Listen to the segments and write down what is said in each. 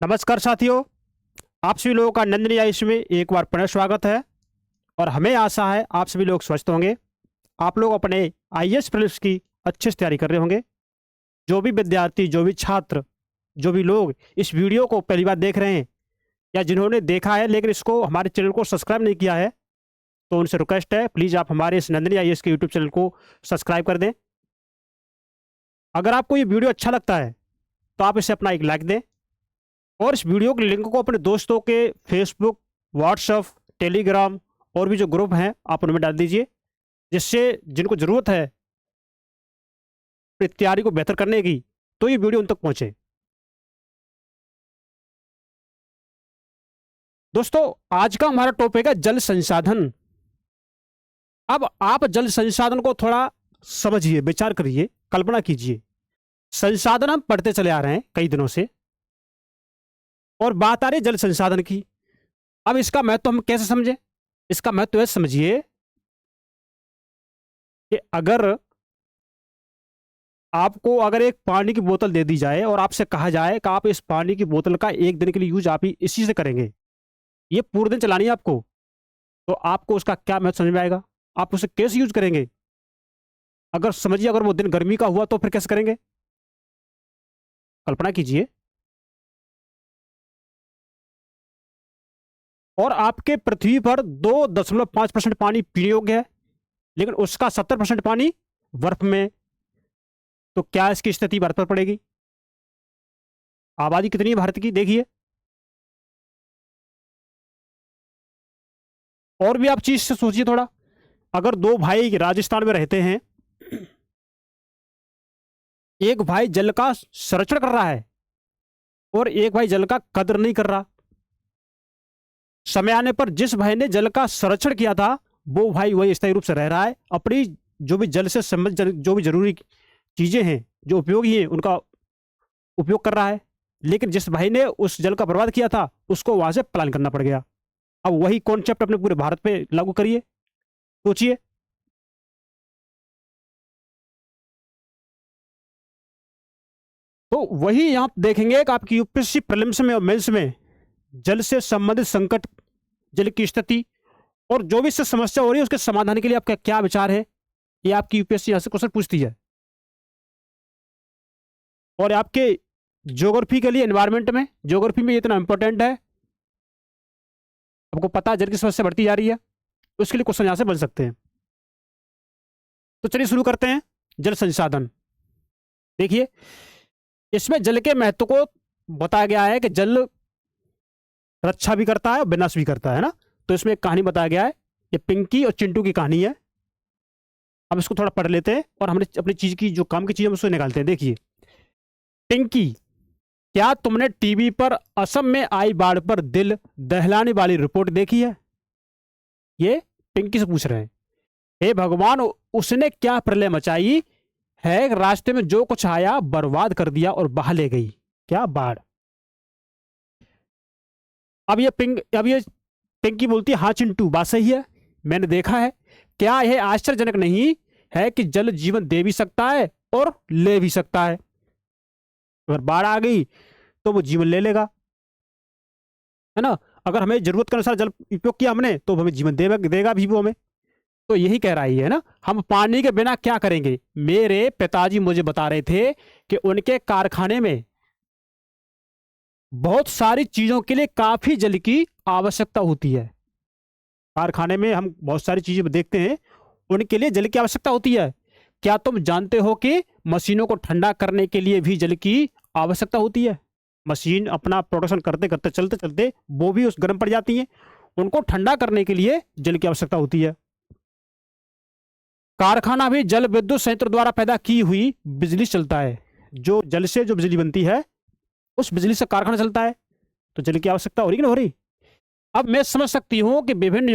नमस्कार साथियों। आप सभी लोगों का नंदनी आयुष में एक बार पुनः स्वागत है। और हमें आशा है आप सभी लोग स्वस्थ होंगे। आप लोग अपने आईएएस प्रीलिम्स की अच्छे से तैयारी कर रहे होंगे। जो भी विद्यार्थी, जो भी छात्र, जो भी लोग इस वीडियो को पहली बार देख रहे हैं या जिन्होंने देखा है लेकिन इसको हमारे चैनल को सब्सक्राइब नहीं किया है, तो उनसे रिक्वेस्ट है प्लीज़ आप हमारे इस नंदनी आईएएस के यूट्यूब चैनल को सब्सक्राइब कर दें। अगर आपको ये वीडियो अच्छा लगता है तो आप इसे अपना एक लाइक दें और इस वीडियो के लिंक को अपने दोस्तों के फेसबुक, व्हाट्सएप, टेलीग्राम और भी जो ग्रुप हैं आप उनमें डाल दीजिए, जिससे जिनको ज़रूरत है अपनी तैयारी को बेहतर करने की, तो ये वीडियो उन तक पहुंचे। दोस्तों, आज का हमारा टॉपिक है जल संसाधन। अब आप जल संसाधन को थोड़ा समझिए, विचार करिए, कल्पना कीजिए। संसाधन हम पढ़ते चले आ रहे हैं कई दिनों से, और बात आ रही है जल संसाधन की। अब इसका महत्व हम कैसे समझें? इसका महत्व है, समझिए कि अगर एक पानी की बोतल दे दी जाए और आपसे कहा जाए कि आप इस पानी की बोतल का एक दिन के लिए यूज आप ही इसी से करेंगे, ये पूरे दिन चलानी है आपको, तो आपको उसका क्या महत्व समझ में आएगा? आप उसे कैसे यूज करेंगे? अगर समझिए, अगर वो दिन गर्मी का हुआ तो फिर कैसे करेंगे? कल्पना कीजिए। और आपके पृथ्वी पर 2.5% पानी पीने योग्य है, लेकिन उसका 70% पानी बर्फ में। तो क्या इसकी स्थिति भारत पर पड़ेगी? आबादी कितनी है भारत की, देखिए। और भी आप चीज से सोचिए थोड़ा। अगर दो भाई राजस्थान में रहते हैं, एक भाई जल का संरक्षण कर रहा है और एक भाई जल का कदर नहीं कर रहा। समय आने पर जिस भाई ने जल का संरक्षण किया था, वो भाई वही स्थायी रूप से रह रहा है, अपनी जो भी जल से संबंधित जो भी जरूरी चीजें हैं, जो उपयोगी हैं, उनका उपयोग कर रहा है। लेकिन जिस भाई ने उस जल का बर्बाद किया था, उसको वहां से पलायन करना पड़ गया। अब वही कॉन्सेप्ट अपने पूरे भारत पे लागू करिए, सोचिए। तो वही यहां देखेंगे कि आपकी यूपीएससी प्रीलिम्स में और मेंस में जल से संबंधित संकट, जल की स्थिति और जो भी इससे समस्या हो रही है उसके समाधान के लिए आपका क्या विचार है, ये आपकी यूपीएससी यहां से क्वेश्चन पूछती है। और आपके ज्योग्राफी के लिए, एनवायरमेंट में, ज्योग्राफी में इतना इंपॉर्टेंट है, आपको पता है जल की समस्या बढ़ती जा रही है, उसके लिए क्वेश्चन यहां से बन सकते हैं। तो चलिए शुरू करते हैं। जल संसाधन, देखिए, इसमें जल के महत्व को बताया गया है कि जल रक्षा भी करता है और विनाश भी करता है ना। तो इसमें एक कहानी बताया गया है, ये पिंकी और चिंटू की कहानी है। अब इसको थोड़ा पढ़ लेते हैं और हमने अपनी चीज की जो काम की चीज है उसको निकालते हैं। देखिए, पिंकी, क्या तुमने टीवी पर असम में आई बाढ़ पर दिल दहलाने वाली रिपोर्ट देखी है? ये पिंकी से पूछ रहे हैं। हे भगवान, उसने क्या प्रलय मचाई है, रास्ते में जो कुछ आया बर्बाद कर दिया और बहा ले गई, क्या बाढ़। अब ये पिंकी बोलती है, हाँ चिंटू, बात सही है, मैंने देखा है। क्या यह आश्चर्यजनक नहीं है कि जल जीवन दे भी सकता है और ले भी सकता है? अगर बाढ़ आ गई तो वो जीवन ले लेगा, है ना। अगर हमें जरूरत के अनुसार जल उपयोग किया हमने तो हमें जीवन देगा भी वो हमें। तो यही कह रही है ना, हम पानी के बिना क्या करेंगे। मेरे पिताजी मुझे बता रहे थे कि उनके कारखाने में बहुत सारी चीजों के लिए काफी जल की आवश्यकता होती है। कारखाने में हम बहुत सारी चीजें देखते हैं, उनके लिए जल की आवश्यकता होती है। क्या तुम जानते हो कि मशीनों को ठंडा करने के लिए भी जल की आवश्यकता होती है? मशीन अपना प्रोडक्शन करते करते, चलते चलते वो भी उस गर्म पड़ जाती हैं, उनको ठंडा करने के लिए जल की आवश्यकता होती है। कारखाना भी जल विद्युत संयंत्र द्वारा पैदा की हुई बिजली चलता है। जो जल से जो बिजली बनती है, उस बिजली से कारखाना चलता है, तो जल की आवश्यकता हो रही कि नहीं हो रही? अब मैं समझ सकती हूं कि विभिन्न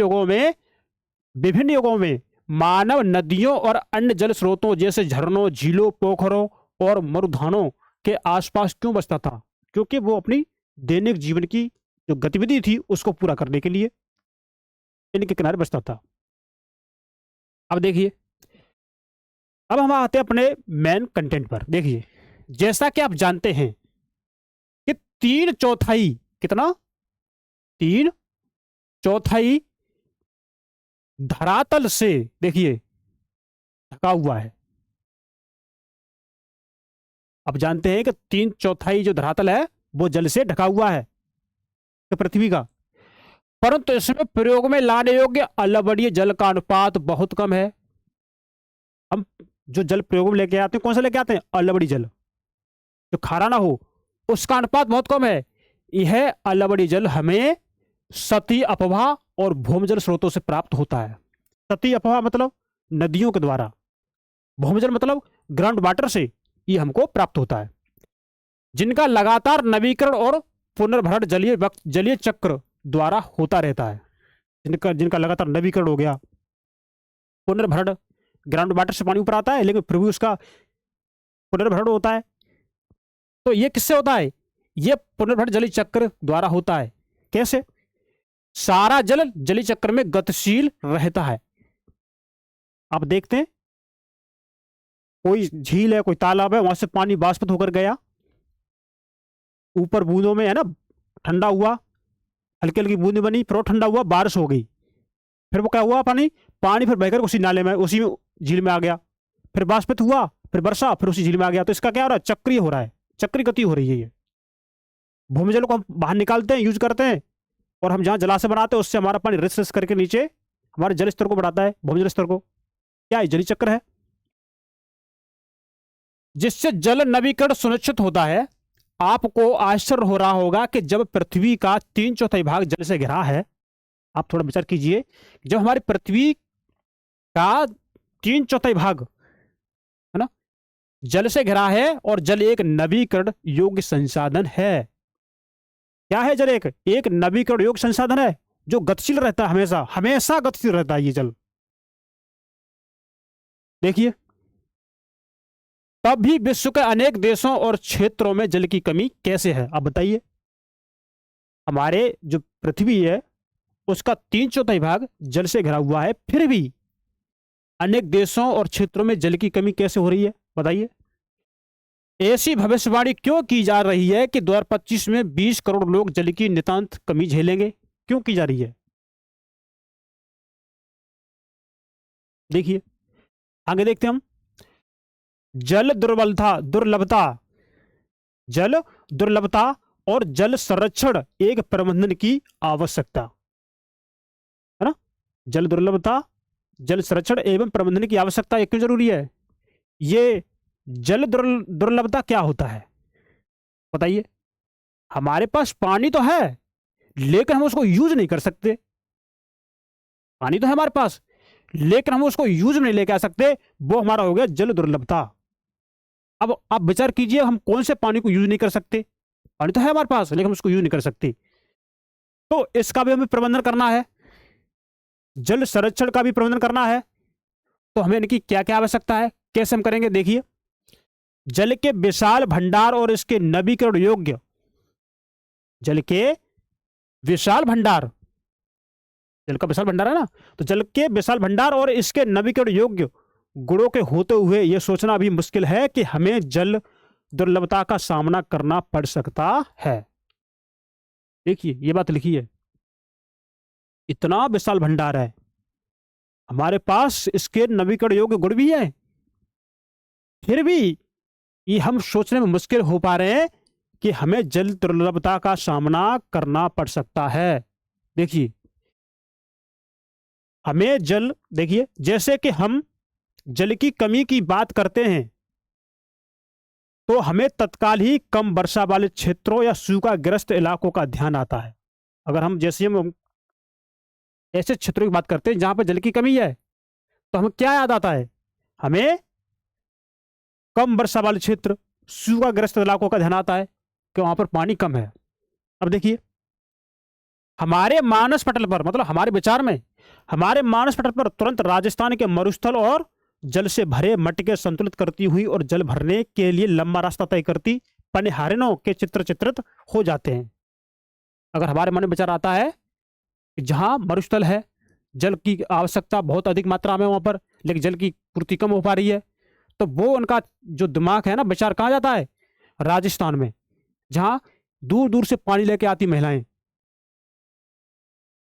युगों में मानव नदियों और अन्य जल स्रोतों जैसे झरनों, झीलों, पोखरों और मरुधानों के आसपास क्यों बसता था? क्योंकि वो अपनी दैनिक जीवन की जो गतिविधि थी उसको पूरा करने के लिए इनके किनारे बसता था। अब देखिए, अब हम आते हैं अपने मेन कंटेंट पर। देखिए, जैसा कि आप जानते हैं कि 3/4, कितना, 3/4 धरातल से देखिए ढका हुआ है। अब जानते हैं कि 3/4 जो धरातल है वो जल से ढका हुआ है पृथ्वी का, परंतु इसमें प्रयोग में लाने योग्य अलवणीय जल का अनुपात बहुत कम है। हम जो जल प्रयोग में लेके आते हैं कौन सा लेके आते हैं, अलवणीय जल, जो खारा ना हो, उसका अनुपात बहुत कम है। यह अलवणीय जल हमें सतही अफवाह और भूमिजल स्रोतों से प्राप्त होता है। सतही अफवाह मतलब नदियों के द्वारा, भूमिजल मतलब ग्राउंड वाटर से ये हमको प्राप्त होता है, जिनका लगातार नवीकरण और पुनर्भरण जलीय चक्र द्वारा होता रहता है। जिनका लगातार नवीकरण हो गया, पुनर्भरण, ग्राउंड वाटर से पानी ऊपर आता है लेकिन फिर भी उसका पुनर्भरण होता है। तो ये किससे होता है, ये पुनर्भरण जलीय चक्र द्वारा होता है। कैसे, सारा जल जलीय चक्र में गतिशील रहता है। आप देखते हैं कोई झील है, कोई तालाब है, वहां से पानी वाष्पित होकर गया, ऊपर बूंदों में है ना, ठंडा हुआ, हल्की हल्की बूंदें बनी, फिर वो ठंडा हुआ, बारिश हो गई, फिर वो क्या हुआ, पानी फिर बहकर उसी नाले में, उसी में झील में आ गया, फिर वाष्पित हुआ, फिर वर्षा, फिर उसी झील में आ गया। तो इसका क्या हो रहा है, चक्रीय हो रहा है, चक्रीय गति हो रही है। ये भूमिजल को हम बाहर निकालते हैं, यूज करते हैं, और हम जहां जलाशय बनाते हैं उससे हमारा पानी रिस रिस करके नीचे हमारे जल स्तर को बढ़ाता है, भूमिजल स्तर को। क्या है, जलीय चक्र है, जिससे जल नवीकरण सुनिश्चित होता है। आपको आश्चर्य हो रहा होगा कि जब पृथ्वी का 3/4 भाग जल से घिरा है, आप थोड़ा विचार कीजिए, जब हमारी पृथ्वी का 3/4 भाग है ना जल से घिरा है, और जल एक नवीकरण योग्य संसाधन है। क्या है जल, एक नवीकरण योग्य संसाधन है जो गतिशील रहता है, हमेशा हमेशा गतिशील रहता है ये जल। देखिए, तब भी विश्व के अनेक देशों और क्षेत्रों में जल की कमी कैसे है, आप बताइए। हमारे जो पृथ्वी है उसका 3/4 भाग जल से घिरा हुआ है, फिर भी अनेक देशों और क्षेत्रों में जल की कमी कैसे हो रही है, बताइए। ऐसी भविष्यवाणी क्यों की जा रही है कि 2025 में 20 करोड़ लोग जल की नितांत कमी झेलेंगे, क्यों की जा रही है? देखिए आगे देखते हैं हम। जल दुर्लभता और जल संरक्षण एक प्रबंधन की आवश्यकता है ना। जल दुर्लभता, जल संरक्षण एवं प्रबंधन की आवश्यकता ये क्यों जरूरी है? ये जल दुर्लभता क्या होता है बताइए। हमारे पास पानी तो है लेकिन हम उसको यूज नहीं कर सकते। पानी तो है हमारे पास लेकिन हम उसको यूज में नहीं लेके आ सकते, वो हमारा हो गया जल दुर्लभता। अब आप विचार कीजिए, हम कौन से पानी को यूज नहीं कर सकते? पानी तो है हमारे पास लेकिन हम उसको यूज नहीं कर सकते। तो इसका भी हमें प्रबंधन करना है, जल संरक्षण का भी प्रबंधन करना है। तो हमें इनकी क्या क्या आवश्यकता है, कैसे हम करेंगे? देखिए, जल के विशाल भंडार और इसके नवीकरण योग्य, जल के विशाल भंडार, जल का विशाल भंडार है ना, तो जल के विशाल भंडार और इसके नवीकरण योग्य गुणों के होते हुए यह सोचना भी मुश्किल है कि हमें जल दुर्लभता का सामना करना पड़ सकता है। देखिए ये बात लिखी है, इतना विशाल भंडार है हमारे पास, इसके नवीकरण योग्य गुण भी है, फिर भी ये हम सोचने में मुश्किल हो पा रहे हैं कि हमें जल दुर्लभता का सामना करना पड़ सकता है। देखिए हमें जल, देखिए जैसे कि हम जल की कमी की बात करते हैं तो हमें तत्काल ही कम वर्षा वाले क्षेत्रों या सूखाग्रस्त इलाकों का ध्यान आता है। अगर हम जैसे हम ऐसे क्षेत्रों की बात करते हैं जहां पर जल की कमी है तो हमें क्या याद आता है? हमें कम वर्षा वाले क्षेत्र, सूखाग्रस्त इलाकों का ध्यान आता है कि वहां पर पानी कम है। अब देखिए हमारे मानस पटल पर, मतलब हमारे विचार में हमारे मानस पटल पर तुरंत राजस्थान के मरुस्थल और जल से भरे मटके संतुलित करती हुई और जल भरने के लिए लंबा रास्ता तय करती पनिहारिनों के चित्र चित्रित हो जाते हैं। अगर हमारे मन में विचार आता है कि जहां मरुस्थल है, जल की आवश्यकता बहुत अधिक मात्रा में वहां पर, लेकिन जल की पूर्ति कम हो पा रही है, तो वो उनका जो दिमाग है ना, विचार कहाँ जाता है? राजस्थान में, जहां दूर दूर से पानी लेके आती महिलाएं,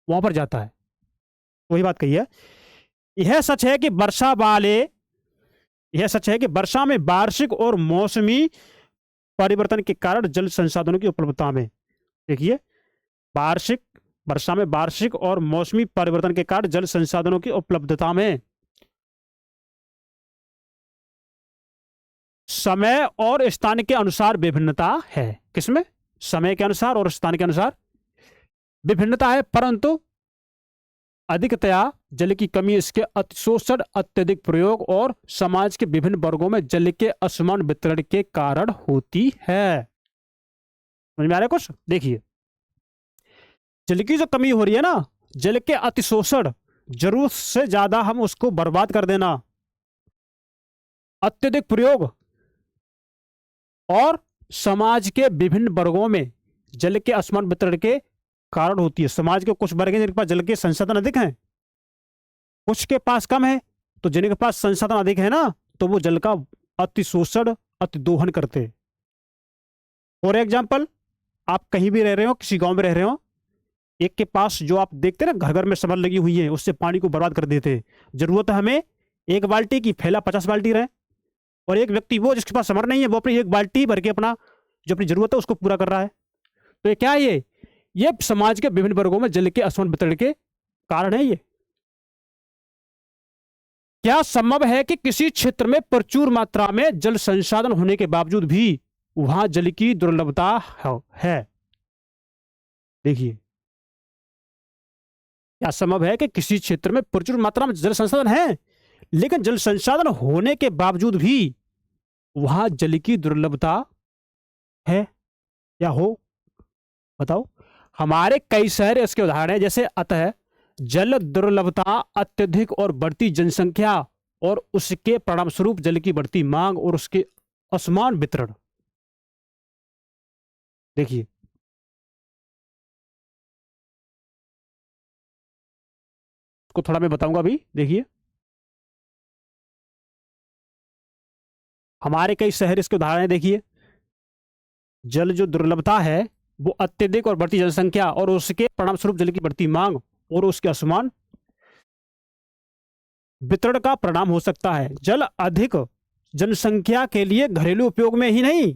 वहां पर जाता है। वही बात कही है। यह सच है कि वर्षा में वार्षिक और मौसमी परिवर्तन के कारण जल संसाधनों की उपलब्धता में, देखिए, वर्षा में वार्षिक और मौसमी परिवर्तन के कारण जल संसाधनों की उपलब्धता में समय और स्थान के अनुसार विभिन्नता है। किसमें? समय के अनुसार और स्थान के अनुसार विभिन्नता है, परंतु अधिकतया जल की कमी, इसके अतिशोषण, अत्यधिक प्रयोग और समाज के विभिन्न वर्गों में जल के असमान वितरण के कारण होती है। समझ में आ रहा है कुछ? देखिए, जल की जो कमी हो रही है ना, जल के अतिशोषण, जरूरत से ज्यादा हम उसको बर्बाद कर देना, अत्यधिक प्रयोग और समाज के विभिन्न वर्गों में जल के असमान वितरण के कारण होती है। समाज के कुछ वर्ग हैं जिनके पास जल के संसाधन अधिक हैं, कुछ के पास कम है, तो जिनके पास संसाधन अधिक है ना, तो वो जल का अतिशोषण, अतिदोहन करते हैं। फॉर एग्जाम्पल, आप कहीं भी रह रहे हो, किसी गांव में रह रहे हो, एक के पास जो आप देखते हैं ना घर घर में समर लगी हुई है, उससे पानी को बर्बाद कर देते हैं। जरूरत है हमें 1 बाल्टी की, फैला 50 बाल्टी रहे, और एक व्यक्ति वो जिसके पास समर नहीं है, वो अपनी 1 बाल्टी भर के अपना जो अपनी जरूरत है उसको पूरा कर रहा है। तो ये क्या है? ये समाज के विभिन्न वर्गों में जल के असमान वितरण के कारण है। ये क्या संभव है कि किसी क्षेत्र में प्रचुर मात्रा में जल संसाधन होने के बावजूद भी वहां जल की दुर्लभता है? देखिए, क्या संभव है कि किसी क्षेत्र में प्रचुर मात्रा में जल संसाधन है, लेकिन जल संसाधन होने के बावजूद भी वहां जल की दुर्लभता है या हो? बताओ। हमारे कई शहर इसके उदाहरण हैं, जैसे अतः जल दुर्लभता, अत्यधिक और बढ़ती जनसंख्या और उसके परिणाम स्वरूप जल की बढ़ती मांग और उसके असमान वितरण। देखिए, को थोड़ा मैं बताऊंगा अभी। देखिए, हमारे कई शहर इसके उदाहरण हैं। देखिए, जल जो दुर्लभता है वो अत्यधिक और बढ़ती जनसंख्या और उसके परिणाम स्वरूप जल की बढ़ती मांग और उसके असमान वितरण का परिणाम हो सकता है। जल अधिक जनसंख्या के लिए घरेलू उपयोग में ही नहीं,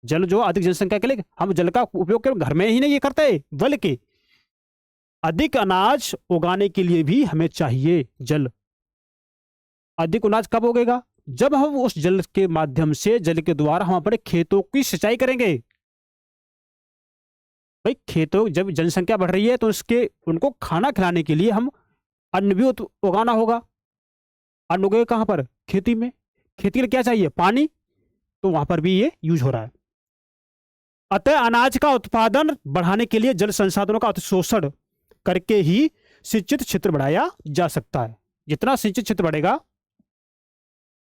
जल जो अधिक जनसंख्या के लिए हम जल का उपयोग केवल घर में ही नहीं करते, बल्कि अधिक अनाज उगाने के लिए भी हमें चाहिए जल। अधिक अनाज कब उगेगा? जब हम उस जल के माध्यम से, जल के द्वारा हम अपने खेतों की सिंचाई करेंगे। भाई, खेतों जब जनसंख्या बढ़ रही है तो उनको खाना खिलाने के लिए हम अन्न भी उगाना होगा। अन्न उगेगा कहां पर? खेती में। खेती के लिए क्या चाहिए? पानी। तो वहां पर भी ये यूज हो रहा है। अतः अनाज का उत्पादन बढ़ाने के लिए जल संसाधनों का अतिशोषण करके ही सिंचित क्षेत्र बढ़ाया जा सकता है। जितना सिंचित क्षेत्र बढ़ेगा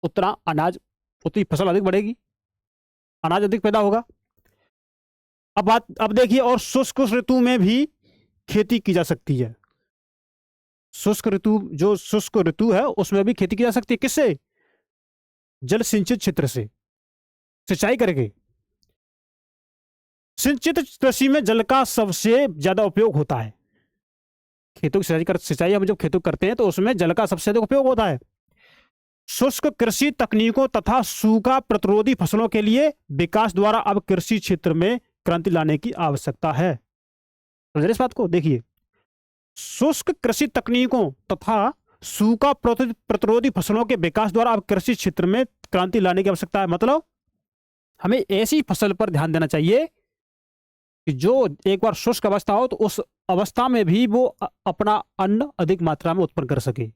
उतना उतनी फसल अधिक बढ़ेगी, अनाज अधिक पैदा होगा। अब देखिए, और शुष्क ऋतु में भी खेती की जा सकती है। शुष्क ऋतु है उसमें भी खेती की जा सकती है। किससे? जल सिंचित क्षेत्र से सिंचाई करके। सिंचित कृषि में जल का सबसे ज्यादा उपयोग होता है। खेतों की सिंचाई हम जब खेतों करते हैं तो उसमें जल का सबसे अधिक उपयोग होता है। शुष्क कृषि तकनीकों तथा सूखा प्रतिरोधी फसलों के लिए विकास द्वारा अब कृषि क्षेत्र में क्रांति लाने की आवश्यकता है। समझ रहे इस बात को? देखिए, शुष्क कृषि तकनीकों तथा सूखा प्रतिरोधी फसलों के विकास द्वारा अब कृषि क्षेत्र में क्रांति लाने की आवश्यकता है। मतलब हमें ऐसी फसल पर ध्यान देना चाहिए कि जो एक बार शुष्क अवस्था हो तो उस अवस्था में भी वो अपना अन्न अधिक मात्रा में उत्पन्न कर सके।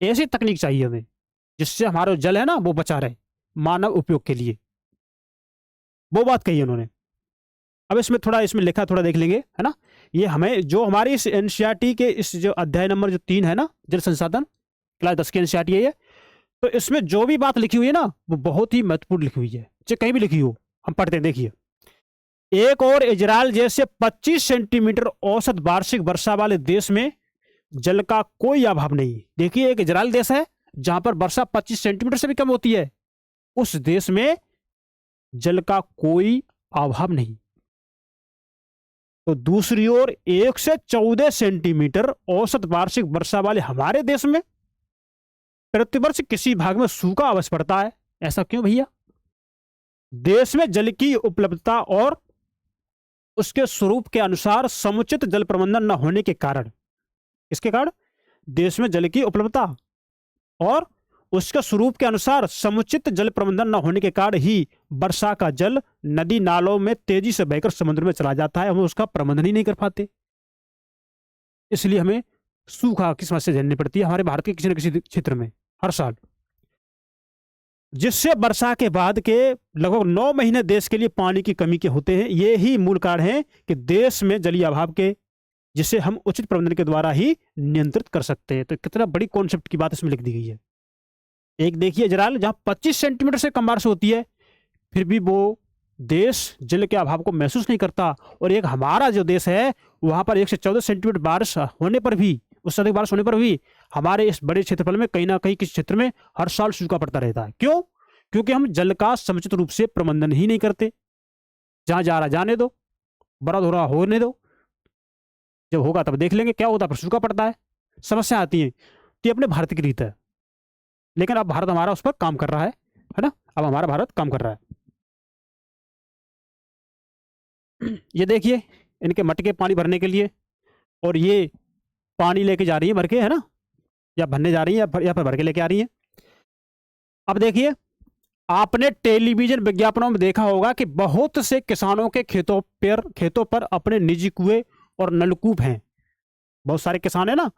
ऐसी तकनीक चाहिए हमें जिससे हमारा जल है ना वो बचा रहे मानव उपयोग के लिए। वो बात कही उन्होंने। अब इसमें लिखा थोड़ा देख लेंगे, है ना। ये हमें जो हमारी इस एनसीईआरटी के इस जो अध्याय नंबर जो 3 है ना, जल संसाधन, क्लास 10 की एनसीईआरटी है ये। तो इसमें जो भी बात लिखी हुई है ना वो बहुत ही महत्वपूर्ण लिखी हुई है, चाहे कहीं भी लिखी हो। हम पढ़ते हैं, देखिए। एक और इजराइल जैसे 25 सेंटीमीटर औसत वार्षिक वर्षा वाले देश में जल का कोई अभाव नहीं। देखिए, एक इजराइल देश है जहां पर वर्षा 25 सेंटीमीटर से भी कम होती है। उस देश में जल का कोई अभाव नहीं। तो दूसरी ओर 1 से 14 सेंटीमीटर औसत वार्षिक वर्षा वाले हमारे देश में प्रतिवर्ष किसी भाग में सूखा अवश्य पड़ता है। ऐसा क्यों भैया? देश में जल की उपलब्धता और उसके स्वरूप के अनुसार समुचित जल प्रबंधन न होने के कारण, इसके कारण देश में जल की उपलब्धता और उसके स्वरूप के अनुसार समुचित जल प्रबंधन न होने के कारण ही वर्षा का जल नदी नालों में तेजी से बहकर समुद्र में चला जाता है। हम उसका प्रबंधन ही नहीं कर पाते, इसलिए हमें सूखा की समस्या झेलनी पड़ती है हमारे भारत के किसी न किसी क्षेत्र में हर साल, जिससे वर्षा के बाद के लगभग 9 महीने देश के लिए पानी की कमी के होते हैं। ये ही मूल कारण है कि देश में जलीय अभाव के, जिसे हम उचित प्रबंधन के द्वारा ही नियंत्रित कर सकते हैं। तो कितना बड़ी कॉन्सेप्ट की बात इसमें लिख दी गई है। एक देखिए जरा, जहां 25 सेंटीमीटर से कम बारिश होती है फिर भी वो देश जल के अभाव को महसूस नहीं करता, और एक हमारा जो देश है वहां पर 1 से 14 सेंटीमीटर बारिश होने पर भी, उससे अधिक बारिश होने पर भी हमारे इस बड़े क्षेत्रफल में कहीं ना कहीं किसी क्षेत्र में हर साल सूखा पड़ता रहता है। क्यों? क्योंकि हम जल का समुचित रूप से प्रबंधन ही नहीं करते। जहां जा रहा जाने दो, बड़ा हो रहा होने दो, जब होगा तब देख लेंगे क्या होता है, पर सूखा पड़ता है, समस्या आती है। तो ये अपने भारत की रीत है, लेकिन अब भारत हमारा उस पर काम कर रहा है ना। अब हमारा भारत काम कर रहा है। ये देखिए इनके मटके पानी भरने के लिए, और ये पानी लेके जा रही है भर के, है ना, या भरने जा रही है या फिर भर के लेके आ रही है। अब देखिए, आपने टेलीविजन विज्ञापनों में देखा होगा कि बहुत से किसानों के खेतों पर अपने निजी कुएं और नलकूप हैं। बहुत सारे किसान है ना,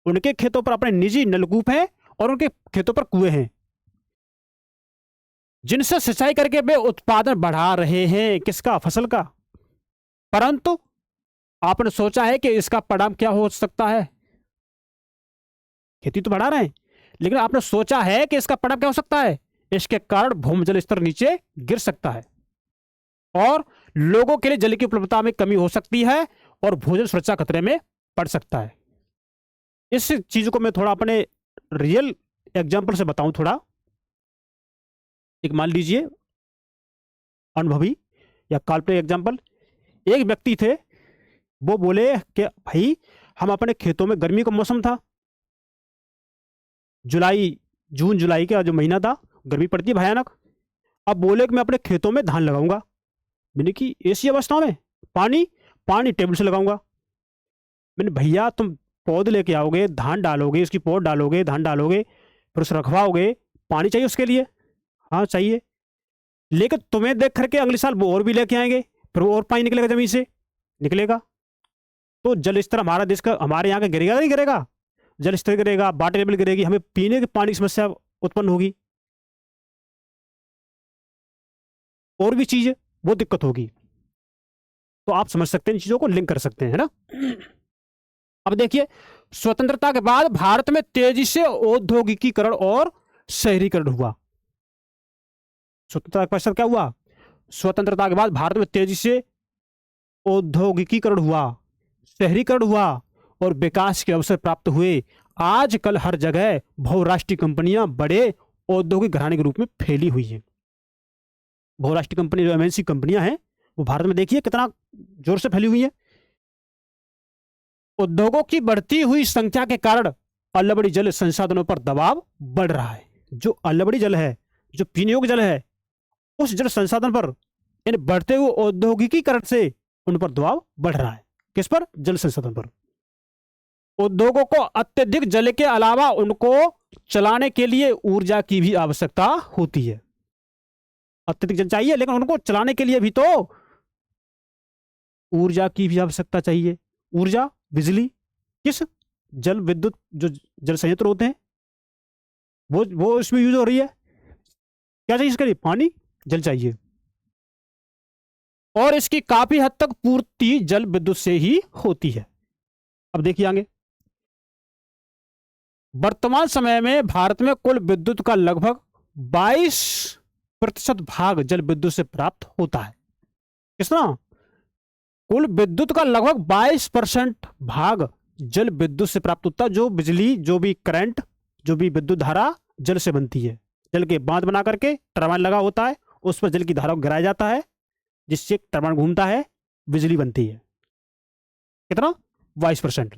उनके खेतों पर अपने निजी नलकूप हैं और उनके खेतों पर कुएं हैं, जिनसे सिंचाई करके वे उत्पादन बढ़ा रहे हैं, किसका? फसल का। परंतु आपने सोचा है कि इसका परिणाम क्या हो सकता है? खेती तो बढ़ा रहे हैं, लेकिन आपने सोचा है कि इसका परिणाम क्या हो सकता है? इसके कारण भूमजल स्तर नीचे गिर सकता है और लोगों के लिए जल की उपलब्धता में कमी हो सकती है और भोजन सुरक्षा खतरे में पड़ सकता है। इस चीज को मैं थोड़ा अपने रियल एग्जाम्पल से बताऊं थोड़ा। एक मान लीजिए अनुभवी या काल्पनिक एग्जाम्पल, एक व्यक्ति थे, वो बोले कि भाई हम अपने खेतों में, गर्मी का मौसम था, जून जुलाई का जो महीना था, गर्मी पड़ती है भयानक। अब बोले कि मैं अपने खेतों में धान लगाऊंगा, मैंने कि ऐसी अवस्था में पानी टेबल से लगाऊंगा। मैंने, भैया तुम पौधे लेके आओगे, धान डालोगे, उसकी पौध डालोगे, धान डालोगे, फिर उसे रखवाओगे, पानी चाहिए उसके लिए। हाँ चाहिए, लेकिन तुम्हें देख करके अगले साल वो और भी लेके आएंगे, फिर वो और पानी निकलेगा, जमीन से निकलेगा। तो जल स्तर हमारा देश का, हमारे यहाँ का गिरेगा नहीं गिरेगा? जल स्तर गिरेगा, वाटर लेवल गिरेगी, हमें पीने के पानी की समस्या उत्पन्न होगी, और भी चीज वो दिक्कत होगी। तो आप समझ सकते हैं, इन चीजों को लिंक कर सकते हैं, है ना। अब देखिए, स्वतंत्रता के बाद भारत में तेजी से औद्योगिकीकरण और शहरीकरण हुआ। स्वतंत्रता के पश्चात क्या हुआ? स्वतंत्रता के बाद भारत में तेजी से औद्योगिकीकरण हुआ, शहरीकरण हुआ और विकास के अवसर प्राप्त हुए। आजकल हर जगह बहुराष्ट्रीय कंपनियां बड़े औद्योगिक घराने के रूप में फैली हुई हैं। बहुराष्ट्रीय कंपनी, जो एमएनसी कंपनियां हैं, वो भारत में देखिए कितना जोर से फैली हुई है। उद्योगों की बढ़ती हुई संख्या के कारण अल्लबड़ी जल संसाधनों पर दबाव बढ़ रहा है। जो अल्लबड़ी जल है, जो पीने योग्य जल है, उस जल संसाधन पर, इन बढ़ते हुए औद्योगिकीकरण से उन पर दबाव बढ़ रहा है। किस पर? जल संसाधन पर। उद्योगों को अत्यधिक जल के अलावा उनको चलाने के लिए ऊर्जा की भी आवश्यकता होती है। अत्यधिक जल चाहिए, लेकिन उनको चलाने के लिए भी तो ऊर्जा की भी आवश्यकता चाहिए। ऊर्जा, बिजली, किस? जल विद्युत, जो जल संयंत्र होते हैं, वो इसमें यूज हो रही है। क्या चाहिए इसके लिए? पानी, जल चाहिए, और इसकी काफी हद तक पूर्ति जल विद्युत से ही होती है। अब देखिए आगे, वर्तमान समय में भारत में कुल विद्युत का लगभग 22% भाग जल विद्युत से प्राप्त होता है। कितना? कुल विद्युत का लगभग 22% भाग जल विद्युत से प्राप्त होता है। जो बिजली, जो भी करंट, जो भी विद्युत धारा जल से बनती है। जल के बांध बना करके टरबाइन लगा होता है, उस पर जल की धारा को गिराया जाता है, जिससे टरबाइन घूमता है, बिजली बनती है। कितना? 22%।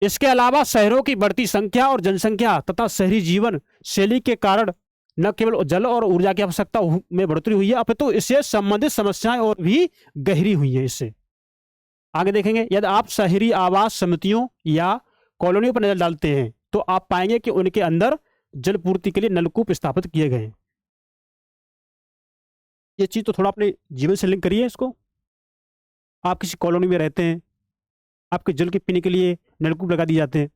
इसके अलावा शहरों की बढ़ती संख्या और जनसंख्या तथा शहरी जीवन शैली के कारण न केवल जल और ऊर्जा की आवश्यकता में बढ़ोतरी हुई है, अपितु इससे संबंधित समस्याएं और भी गहरी हुई हैं। इससे आगे देखेंगे, यदि आप शहरी आवास समितियों या कॉलोनियों पर नजर डालते हैं तो आप पाएंगे कि उनके अंदर जल पूर्ति के लिए नलकूप स्थापित किए गए हैं। ये चीज तो थोड़ा अपने जीवन से लिंक करिए इसको। आप किसी कॉलोनी में रहते हैं, आपके जल के पीने के लिए नलकूप लगा दिए जाते हैं,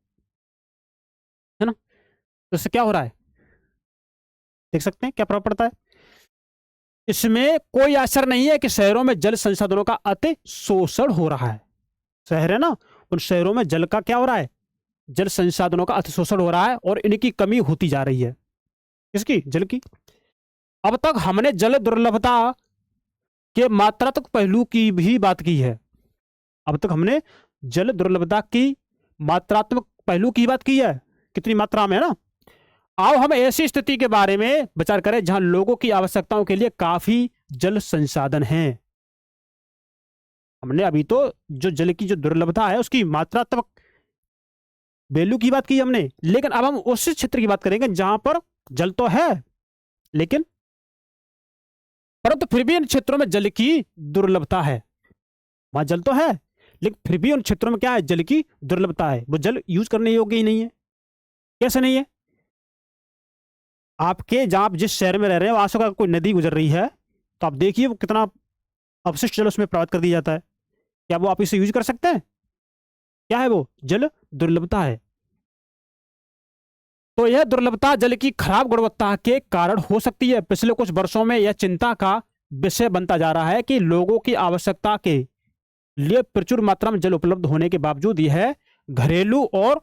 है ना? तो इससे क्या हो रहा है, देख सकते हैं क्या प्रभाव पड़ता है। इसमें कोई असर नहीं है कि शहरों में जल संसाधनों का अति शोषण हो रहा है। शहर है ना, उन शहरों में जल का क्या हो रहा है, जल संसाधनों का अति शोषण हो रहा है और इनकी कमी होती जा रही है। किसकी? जल की। अब तक हमने जल दुर्लभता के मात्रात्मक पहलू की भी बात की है। अब तक हमने जल दुर्लभता की मात्रात्मक पहलू की बात की है, कितनी मात्रा में, है ना। आओ हम ऐसी स्थिति के बारे में विचार करें जहां लोगों की आवश्यकताओं के लिए काफी जल संसाधन हैं। हमने अभी तो जो जल की जो दुर्लभता है उसकी मात्रात्मक वैल्यू की बात की हमने, लेकिन अब हम उस क्षेत्र की बात करेंगे जहां पर जल तो है लेकिन परंतु फिर भी इन क्षेत्रों में जल की दुर्लभता है। वहां जल तो है लेकिन फिर भी उन क्षेत्रों में क्या है, जल की दुर्लभता है। वो जल यूज करने योग्य ही नहीं है। कैसे नहीं है? आपके जहां आप जिस शहर में रह रहे हैं वहां से अगर कोई नदी गुजर रही है तो आप देखिए वो कितना अपशिष्ट जल उसमें प्रवाहित कर दिया जाता है। क्या वो आप इसे यूज कर सकते हैं? क्या है वो? जल दुर्लभता है। तो यह दुर्लभता जल की खराब गुणवत्ता के कारण हो सकती है। पिछले कुछ वर्षों में यह चिंता का विषय बनता जा रहा है कि लोगों की आवश्यकता के लिए प्रचुर मात्रा में जल उपलब्ध होने के बावजूद यह घरेलू और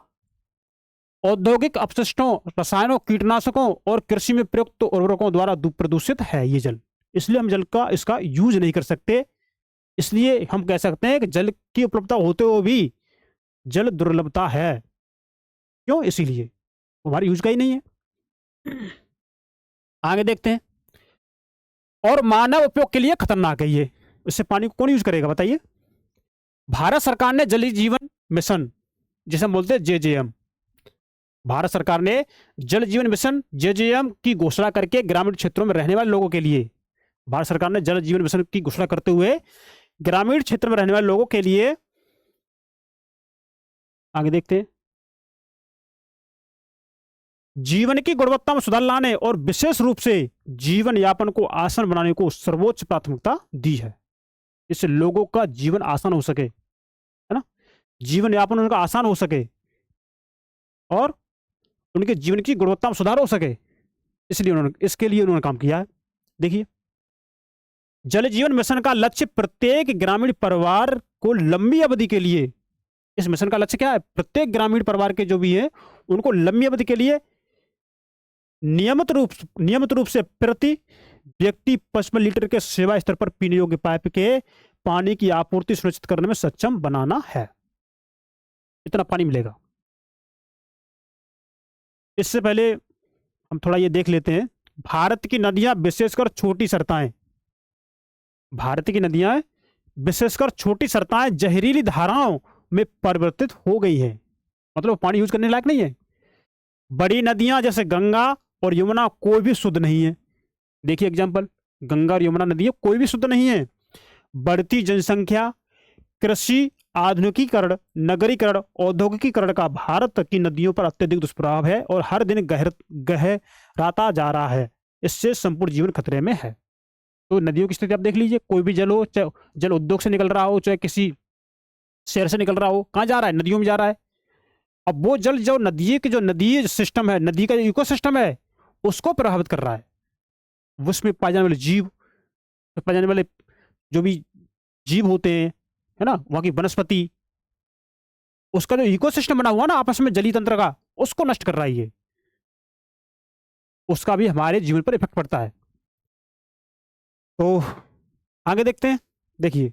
औद्योगिक अपशिष्टों, रसायनों, कीटनाशकों और कृषि में प्रयुक्त उर्वरकों द्वारा प्रदूषित है ये जल। इसलिए हम जल का इसका यूज नहीं कर सकते। इसलिए हम कह सकते हैं कि जल की उपलब्धता होते हुए भी जल दुर्लभता है। क्यों? इसीलिए हमारे यूज का ही नहीं है। आगे देखते हैं। और मानव उपयोग के लिए खतरनाक है ये। इससे पानी को कौन यूज करेगा बताइए? भारत सरकार ने जल जीवन मिशन, जिसे हम बोलते हैं जेजेएम, भारत सरकार ने जल जीवन मिशन जेजेएम की घोषणा करके ग्रामीण क्षेत्रों में रहने वाले लोगों के लिए, भारत सरकार ने जल जीवन मिशन की घोषणा करते हुए ग्रामीण क्षेत्र में रहने वाले लोगों के लिए, आगे देखते हैं, जीवन की गुणवत्ता में सुधार लाने और विशेष रूप से जीवन यापन को आसान बनाने को सर्वोच्च प्राथमिकता दी है। इससे लोगों का जीवन आसान हो सके, है ना, जीवन यापन उनका आसान हो सके और उनके जीवन की गुणवत्ता में सुधार हो सके, इसलिए इसके लिए उन्होंने काम किया है। देखिए, जल जीवन मिशन का लक्ष्य प्रत्येक ग्रामीण परिवार को लंबी अवधि के लिए, इस मिशन का लक्ष्य क्या है? प्रत्येक ग्रामीण परिवार के जो भी है उनको लंबी अवधि के लिए नियमित रूप से प्रति व्यक्ति 55 लीटर के सेवा स्तर पर पीने योग्य पाइप के पानी की आपूर्ति सुनिश्चित करने में सक्षम बनाना है। इतना पानी मिलेगा। इससे पहले हम थोड़ा ये देख लेते हैं, भारत की नदियां विशेषकर छोटी सरताएं, भारत की नदियां विशेषकर छोटी सरताएं जहरीली धाराओं में परिवर्तित हो गई है। मतलब पानी यूज करने लायक नहीं है। बड़ी नदियां जैसे गंगा और यमुना कोई भी शुद्ध नहीं है। देखिए एग्जांपल, गंगा और यमुना नदियां कोई भी शुद्ध नहीं है। बढ़ती जनसंख्या, कृषि आधुनिकीकरण, नगरीकरण, औद्योगिकीकरण का भारत की नदियों पर अत्यधिक दुष्प्रभाव है और हर दिन गहराता जा रहा है। इससे संपूर्ण जीवन खतरे में है। तो नदियों की स्थिति आप देख लीजिए, कोई भी जल हो, चाहे जल उद्योग से निकल रहा हो, चाहे किसी शहर से निकल रहा हो, कहाँ जा रहा है? नदियों में जा रहा है। अब वो जल जो नदी के जो नदी सिस्टम है, नदी का जो इकोसिस्टम है, उसको प्रभावित कर रहा है। उसमें पाए जाने वाले जीव, पाए जाने वाले जो भी जीव होते हैं, है ना, वहां की वनस्पति, उसका जो इकोसिस्टम बना हुआ ना आपस में जलीय तंत्र का, उसको नष्ट कर रहा है ये। उसका भी हमारे जीवन पर इफेक्ट पड़ता है। तो आगे देखते हैं। देखिए,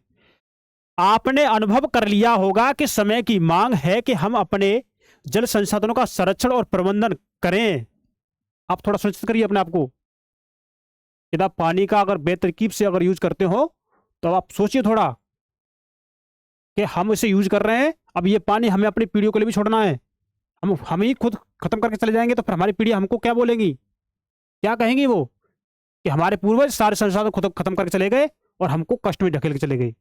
आपने अनुभव कर लिया होगा कि समय की मांग है कि हम अपने जल संसाधनों का संरक्षण और प्रबंधन करें। आप थोड़ा सुनिश्चित करिए अपने आप को, यदि आप पानी का अगर बेतरकीब से अगर यूज करते हो तो अब आप सोचिए थोड़ा कि हम इसे यूज कर रहे हैं, अब ये पानी हमें अपनी पीढ़ियों के लिए भी छोड़ना है। हम ही खुद खत्म करके चले जाएंगे तो फिर हमारी पीढ़ी हमको क्या बोलेंगी, क्या कहेंगी वो, कि हमारे पूर्वज सारे संसाधन खुद खत्म करके चले गए और हमको कष्ट में ढकेल के चले गए।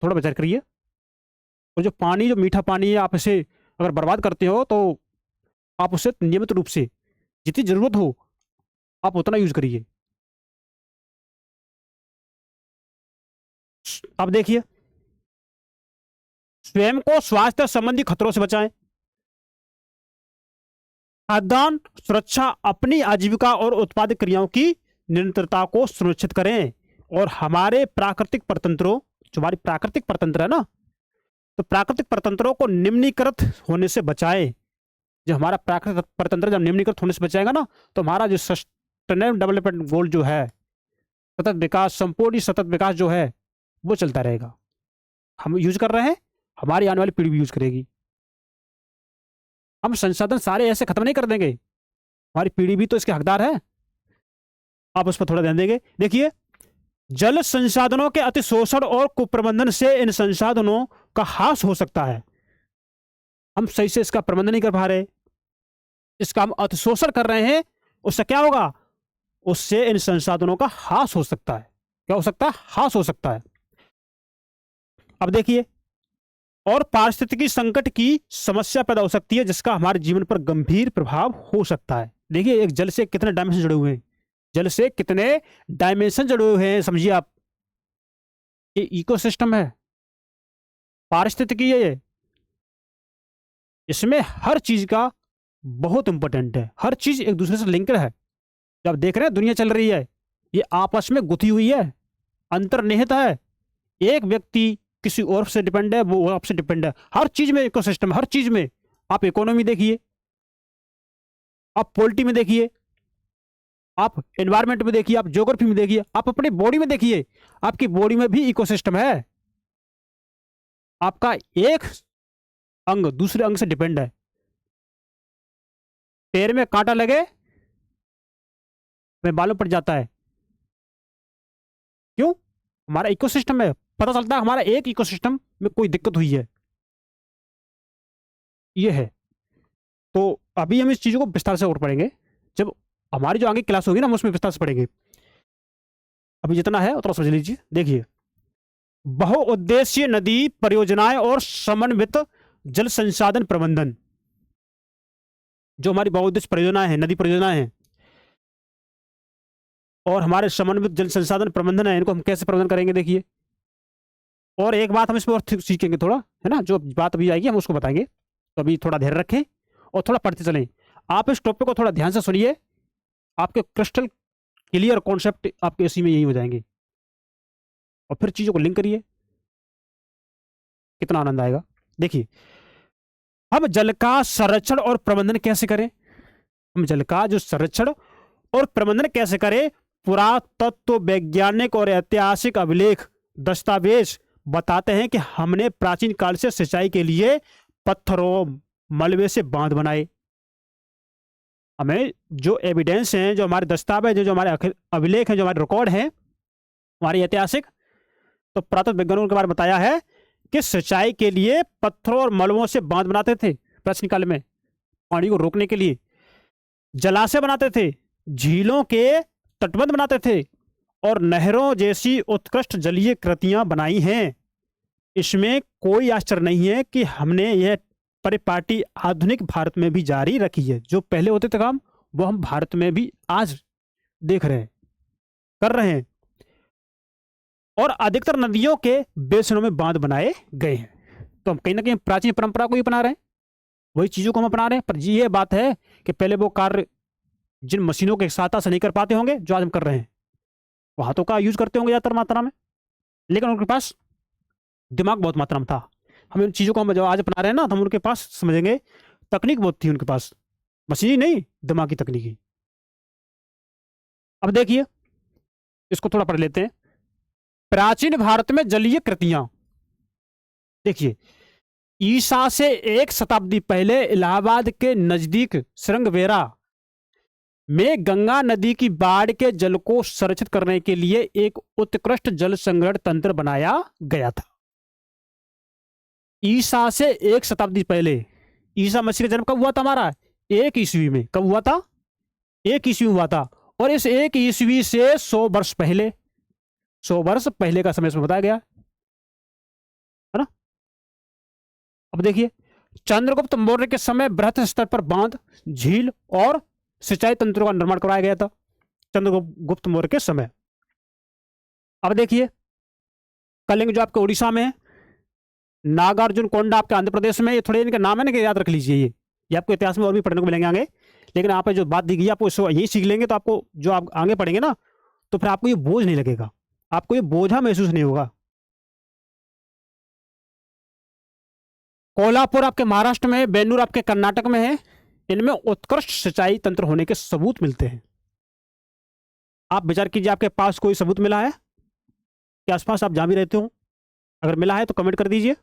थोड़ा विचार करिए। और जो पानी, जो मीठा पानी है, आप इसे अगर बर्बाद करते हो तो आप उसे नियमित रूप से जितनी जरूरत हो आप उतना यूज करिए। अब देखिए, स्वयं को स्वास्थ्य संबंधी खतरों से बचाएं। खाद्यान्न सुरक्षा, अपनी आजीविका और उत्पादक क्रियाओं की निरंतरता को सुनिश्चित करें और हमारे प्राकृतिक परतंत्रों, जो हमारी प्राकृतिक परतंत्र है ना, तो प्राकृतिक परतंत्रों को निम्नीकृत होने से बचाएं। जो हमारा प्राकृतिक परतंत्र जब निम्नीकृत होने से बचाएगा ना, तो हमारा जो सस्टेनेबल डेवलपमेंट गोल जो है, सतत विकास, संपूर्ण सतत विकास जो है वो चलता रहेगा। हम यूज कर रहे हैं, हमारी आने वाली पीढ़ी भी यूज करेगी। हम संसाधन सारे ऐसे खत्म नहीं कर देंगे, हमारी पीढ़ी भी तो इसके हकदार है। आप उस पर थोड़ा ध्यान देंगे। देखिए, जल संसाधनों के अतिशोषण और कुप्रबंधन से इन संसाधनों का ह्रास हो सकता है। हम सही से इसका प्रबंधन नहीं कर पा रहे, इसका हम अतिशोषण कर रहे हैं, उससे क्या होगा, उससे इन संसाधनों का ह्रास हो सकता है। क्या हो सकता है, ह्रास हो सकता है। अब देखिए, और पारिस्थितिकी संकट की समस्या पैदा हो सकती है जिसका हमारे जीवन पर गंभीर प्रभाव हो सकता है। देखिए, एक जल से कितने डायमेंशन जुड़े हुए हैं, जल से कितने डायमेंशन जुड़े हुए हैं, समझिए आप। ये इकोसिस्टम है, पारिस्थितिकी है ये, इसमें हर चीज का बहुत इंपॉर्टेंट है, हर चीज एक दूसरे से लिंक है। जब देख रहे हैं दुनिया चल रही है, ये आपस में गुथी हुई है, अंतर्निहित है। एक व्यक्ति किसी और से डिपेंड है, वो आपसे डिपेंड है। हर चीज में इकोसिस्टम, हर चीज में। आप इकोनॉमी देखिए, आप पॉलिटी में देखिए, आप एनवायरमेंट में देखिए, आप ज्योग्राफी में देखिए, आप अपनी बॉडी में देखिए, आपकी बॉडी में भी इकोसिस्टम है। आपका एक अंग दूसरे अंग से डिपेंड है। पैर में कांटा लगे में बालों पड़ जाता है, क्यों, हमारा इकोसिस्टम है। पता चलता है हमारा एक इकोसिस्टम में कोई दिक्कत हुई है, ये है। तो अभी हम इस चीजों को विस्तार से और पढ़ेंगे, जब हमारी जो आगे क्लास होगी ना हम उसमें विस्तार से पढ़ेंगे। अभी जितना है उतना समझ लीजिए। देखिए, बहुउद्देशीय नदी परियोजनाएं और समन्वित जल संसाधन प्रबंधन, जो हमारी बहुउद्देशीय परियोजनाएं हैं, नदी परियोजनाएं हैं, और हमारे समन्वित जल संसाधन प्रबंधन है, इनको हम कैसे प्रबंधन करेंगे। देखिए, और एक बात हम इसमें और सीखेंगे थोड़ा, है ना, जो बात अभी आएगी हम उसको बताएंगे। तो अभी थोड़ा ध्यान रखें और थोड़ा पढ़ते चलें। आप इस टॉपिक को थोड़ा ध्यान से सुनिए, आपके क्रिस्टल क्लियर कॉन्सेप्ट आपके इसी में यही हो जाएंगे, और फिर चीजों को लिंक करिए, कितना आनंद आएगा। देखिए, हम जल का संरक्षण और प्रबंधन कैसे करें, हम जल का जो संरक्षण और प्रबंधन कैसे करें। पुरातत्व, वैज्ञानिक और ऐतिहासिक अभिलेख, दस्तावेज बताते हैं कि हमने प्राचीन काल से सिंचाई के लिए पत्थरों, मलबे से बांध बनाए। हमें जो एविडेंस हैं, जो हमारे दस्तावेज हैं, जो हमारे अभिलेख हैं, जो हमारे रिकॉर्ड हैं, हमारे ऐतिहासिक, तो पुरातत्व वैज्ञानिकों के बारे में बताया है कि सिंचाई के लिए पत्थरों और मलबों से बांध बनाते थे प्राचीन काल में, पानी को रोकने के लिए। जलाशय बनाते थे, झीलों के तटबंध बनाते थे, और नहरों जैसी उत्कृष्ट जलीय कृतियां बनाई हैं। इसमें कोई आश्चर्य नहीं है कि हमने यह परिपाटी आधुनिक भारत में भी जारी रखी है। जो पहले होते थे काम, वो हम भारत में भी आज देख रहे हैं, कर रहे हैं। और अधिकतर नदियों के बेसिनों में बांध बनाए गए हैं। तो हम कहीं ना कहीं प्राचीन परंपरा को ही अपना रहे हैं, वही चीजों को हम अपना रहे हैं। पर ये बात है कि पहले वो कार्य जिन मशीनों के सहायता से नहीं कर पाते होंगे जो आज हम कर रहे हैं, वो हाथों का यूज करते होंगे ज्यादातर मात्रा में, लेकिन उनके पास दिमाग बहुत मात्रा में था। हम इन चीजों को हम जो आज अपना रहे हैं ना, तो हम उनके पास समझेंगे तकनीक बहुत थी उनके पास, मशीनी नहीं, दिमागी तकनीकी। अब देखिए, इसको थोड़ा पढ़ लेते हैं। प्राचीन भारत में जलीय कृतियां, देखिए, ईसा से 1 शताब्दी पहले इलाहाबाद के नजदीक श्रृंगबेरा में गंगा नदी की बाढ़ के जल को संरक्षित करने के लिए एक उत्कृष्ट जल संग्रहण तंत्र बनाया गया था। ईसा से 1 शताब्दी पहले, ईसा मसीह का जन्म कब हुआ था हमारा? 1 ईस्वी में। कब हुआ था? 1 ईस्वी हुआ था। और इस 1 ईस्वी से 100 वर्ष पहले, 100 वर्ष पहले का समय इसमें बताया गया है ना। अब देखिए, चंद्रगुप्त मौर्य के समय बृहत स्तर पर बांध, झील और सिंचाई तंत्रों का निर्माण करवाया गया था, चंद्रगुप्त मौर्य के समय। अब देखिए, कलिंग जो आपके उड़ीसा में है, नागार्जुन कोंडा आपके आंध्र प्रदेश में, ये थोड़े इनके नाम है ना कि याद रख लीजिए। ये आपको इतिहास में और भी पढ़ने को मिलेंगे आगे, लेकिन आप जो बात दी गई आपको इसको यही सीख लेंगे तो आपको जो आप आगे पढ़ेंगे ना तो फिर आपको ये बोझ नहीं लगेगा, आपको ये बोझा महसूस नहीं होगा। कोल्हापुर आपके महाराष्ट्र में है, बेन्नूर आपके कर्नाटक में है। इनमें उत्कृष्ट सिंचाई तंत्र होने के सबूत मिलते हैं। आप विचार कीजिए, आपके पास कोई सबूत मिला है कि आसपास आप जहां भी रहते हो? अगर मिला है तो कमेंट कर दीजिए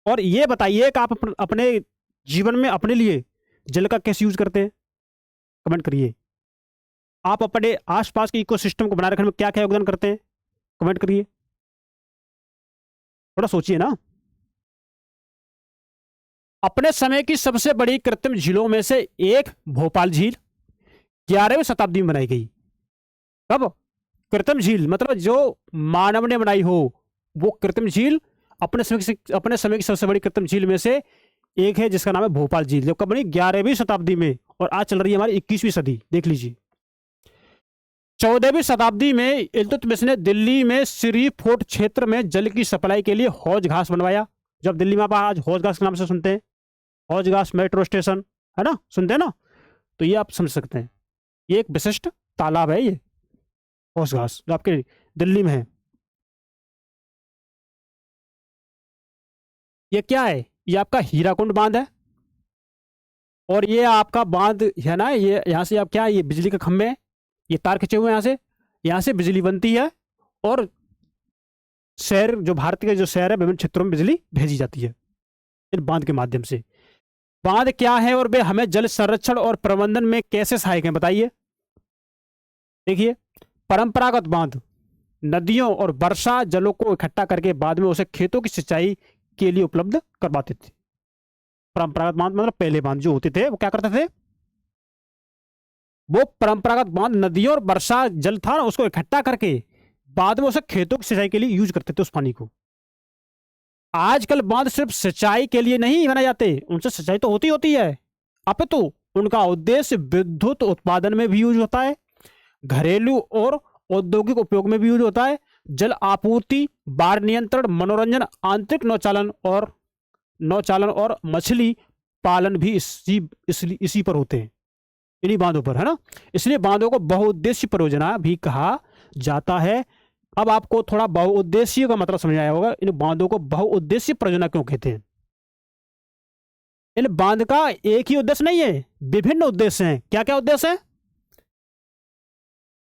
और ये बताइए कि आप अपने जीवन में अपने लिए जल का कैसे यूज करते हैं, कमेंट करिए। आप अपने आसपास के इकोसिस्टम को बनाए रखने में क्या क्या योगदान करते हैं, कमेंट करिए। थोड़ा सोचिए ना। अपने समय की सबसे बड़ी कृत्रिम झीलों में से एक भोपाल झील 11वीं शताब्दी में बनाई गई। कब? कृत्रिम झील मतलब जो मानव ने बनाई हो वो कृत्रिम झील अपने समय की सबसे बड़ी कृत्रिम झील में से एक है, जिसका नाम है भोपाल झील, जो कब बनी? 11वीं शताब्दी में, और आज चल रही है हमारी 21वीं सदी। देख लीजिए, 14वीं शताब्दी में इल्तुतमिश ने दिल्ली में श्री फोर्ट क्षेत्र में जल की सप्लाई के लिए हौज घास बनवाया। जब दिल्ली में आप आज हौज घास के नाम से सुनते हैं, हौज घास मेट्रो स्टेशन है ना, सुनते हैं ना, तो ये आप समझ सकते हैं ये एक विशिष्ट तालाब है, ये हौज घास जो आपके दिल्ली में है। ये क्या है? ये आपका हीराकुंड बांध है, और ये आपका बांध है ना, ये यहाँ से आप क्या, ये बिजली के खंभे हैं, ये तार खींचे हुए हैं, यहाँ से बिजली बनती है और शहर जो भारत के जो शहर है विभिन्न क्षेत्रों में बिजली भेजी जाती है इन बांध के माध्यम से। बांध क्या है और वे हमें जल संरक्षण और प्रबंधन में कैसे सहायक हैं, बताइए। देखिए, परंपरागत बांध नदियों और वर्षा जलों को इकट्ठा करके बाद में उसे खेतों की सिंचाई के लिए उपलब्ध करवाते थे। परंपरागत बांध मतलब पहले बांध जो होते थे वो क्या करते थे? वो परंपरागत बांध नदियों और वर्षा जल था ना, उसको इकट्ठा करके बाद में उसे खेतों की सिंचाई के लिए यूज करते थे उस पानी को। आजकल बांध सिर्फ सिंचाई के लिए नहीं बनाए जाते, उनसे सिंचाई तो होती है, अपितु उनका उद्देश्य विद्युत उत्पादन में भी यूज होता है, घरेलू और औद्योगिक उपयोग में भी यूज होता है, जल आपूर्ति, बाढ़ नियंत्रण, मनोरंजन, आंतरिक नौचालन और मछली पालन भी इसी पर होते हैं, इन्हीं बांधों पर, है ना। इसलिए बांधों को बहुउद्देशीय परियोजना भी कहा जाता है। अब आपको थोड़ा बहुउद्देशीय का मतलब समझ आया होगा, इन बांधों को बहुउद्देशीय परियोजना क्यों कहते हैं। इन बांध का एक ही उद्देश्य नहीं है, विभिन्न उद्देश्य हैं। क्या क्या उद्देश्य है?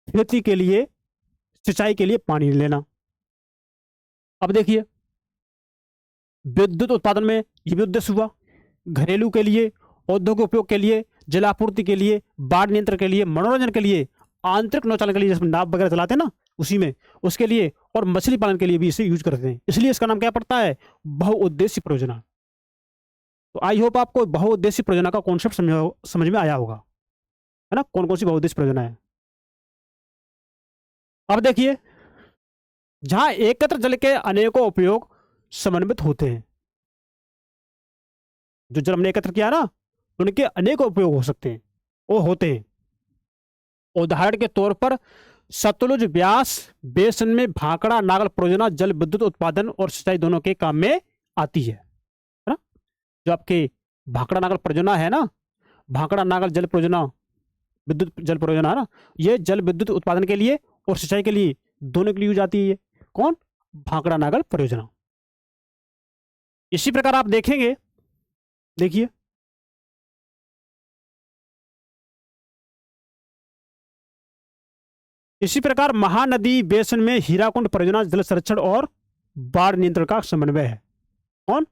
खेती के लिए, सिंचाई के लिए पानी लेना। अब देखिए, विद्युत उत्पादन में ये भी उद्देश्य हुआ, घरेलू के लिए, औद्योगिक उपयोग के लिए, जलापूर्ति के लिए, बाढ़ नियंत्रण के लिए, मनोरंजन के लिए, आंतरिक नौचालन के लिए, जिसमें नाव वगैरह चलाते हैं ना उसी में, उसके लिए, और मछली पालन के लिए भी इसे यूज करते हैं। इसलिए इसका नाम क्या पड़ता है? बहुउद्देशीय परियोजना। तो आई होप आपको बहुउद्देशीय परियोजना का कॉन्सेप्ट समझ में आया होगा, है ना, कौन कौन सी बहुउद्देशीय परियोजना है। अब देखिए, जहां एकत्र जल के अनेकों उपयोग समन्वित होते हैं, जो जल हमने एकत्र किया ना उनके अनेकों उपयोग हो सकते हैं, वो होते हैं। उदाहरण के तौर पर सतलुज ब्यास बेसिन में भाखड़ा नागल परियोजना जल विद्युत उत्पादन और सिंचाई दोनों के काम में आती है ना। जो आपके भाखड़ा नागल परियोजना है ना, भाखड़ा नागल जल परियोजना, विद्युत जल परियोजना है ना, ये जल विद्युत उत्पादन के लिए और सिंचाई के लिए दोनों के लिए यूज आती है। कौन? भाखड़ा नागल परियोजना। इसी प्रकार आप देखेंगे, देखिए, इसी प्रकार महानदी बेसिन में हीराकुंड परियोजना जल संरक्षण और बाढ़ नियंत्रण का समन्वय है। कौन?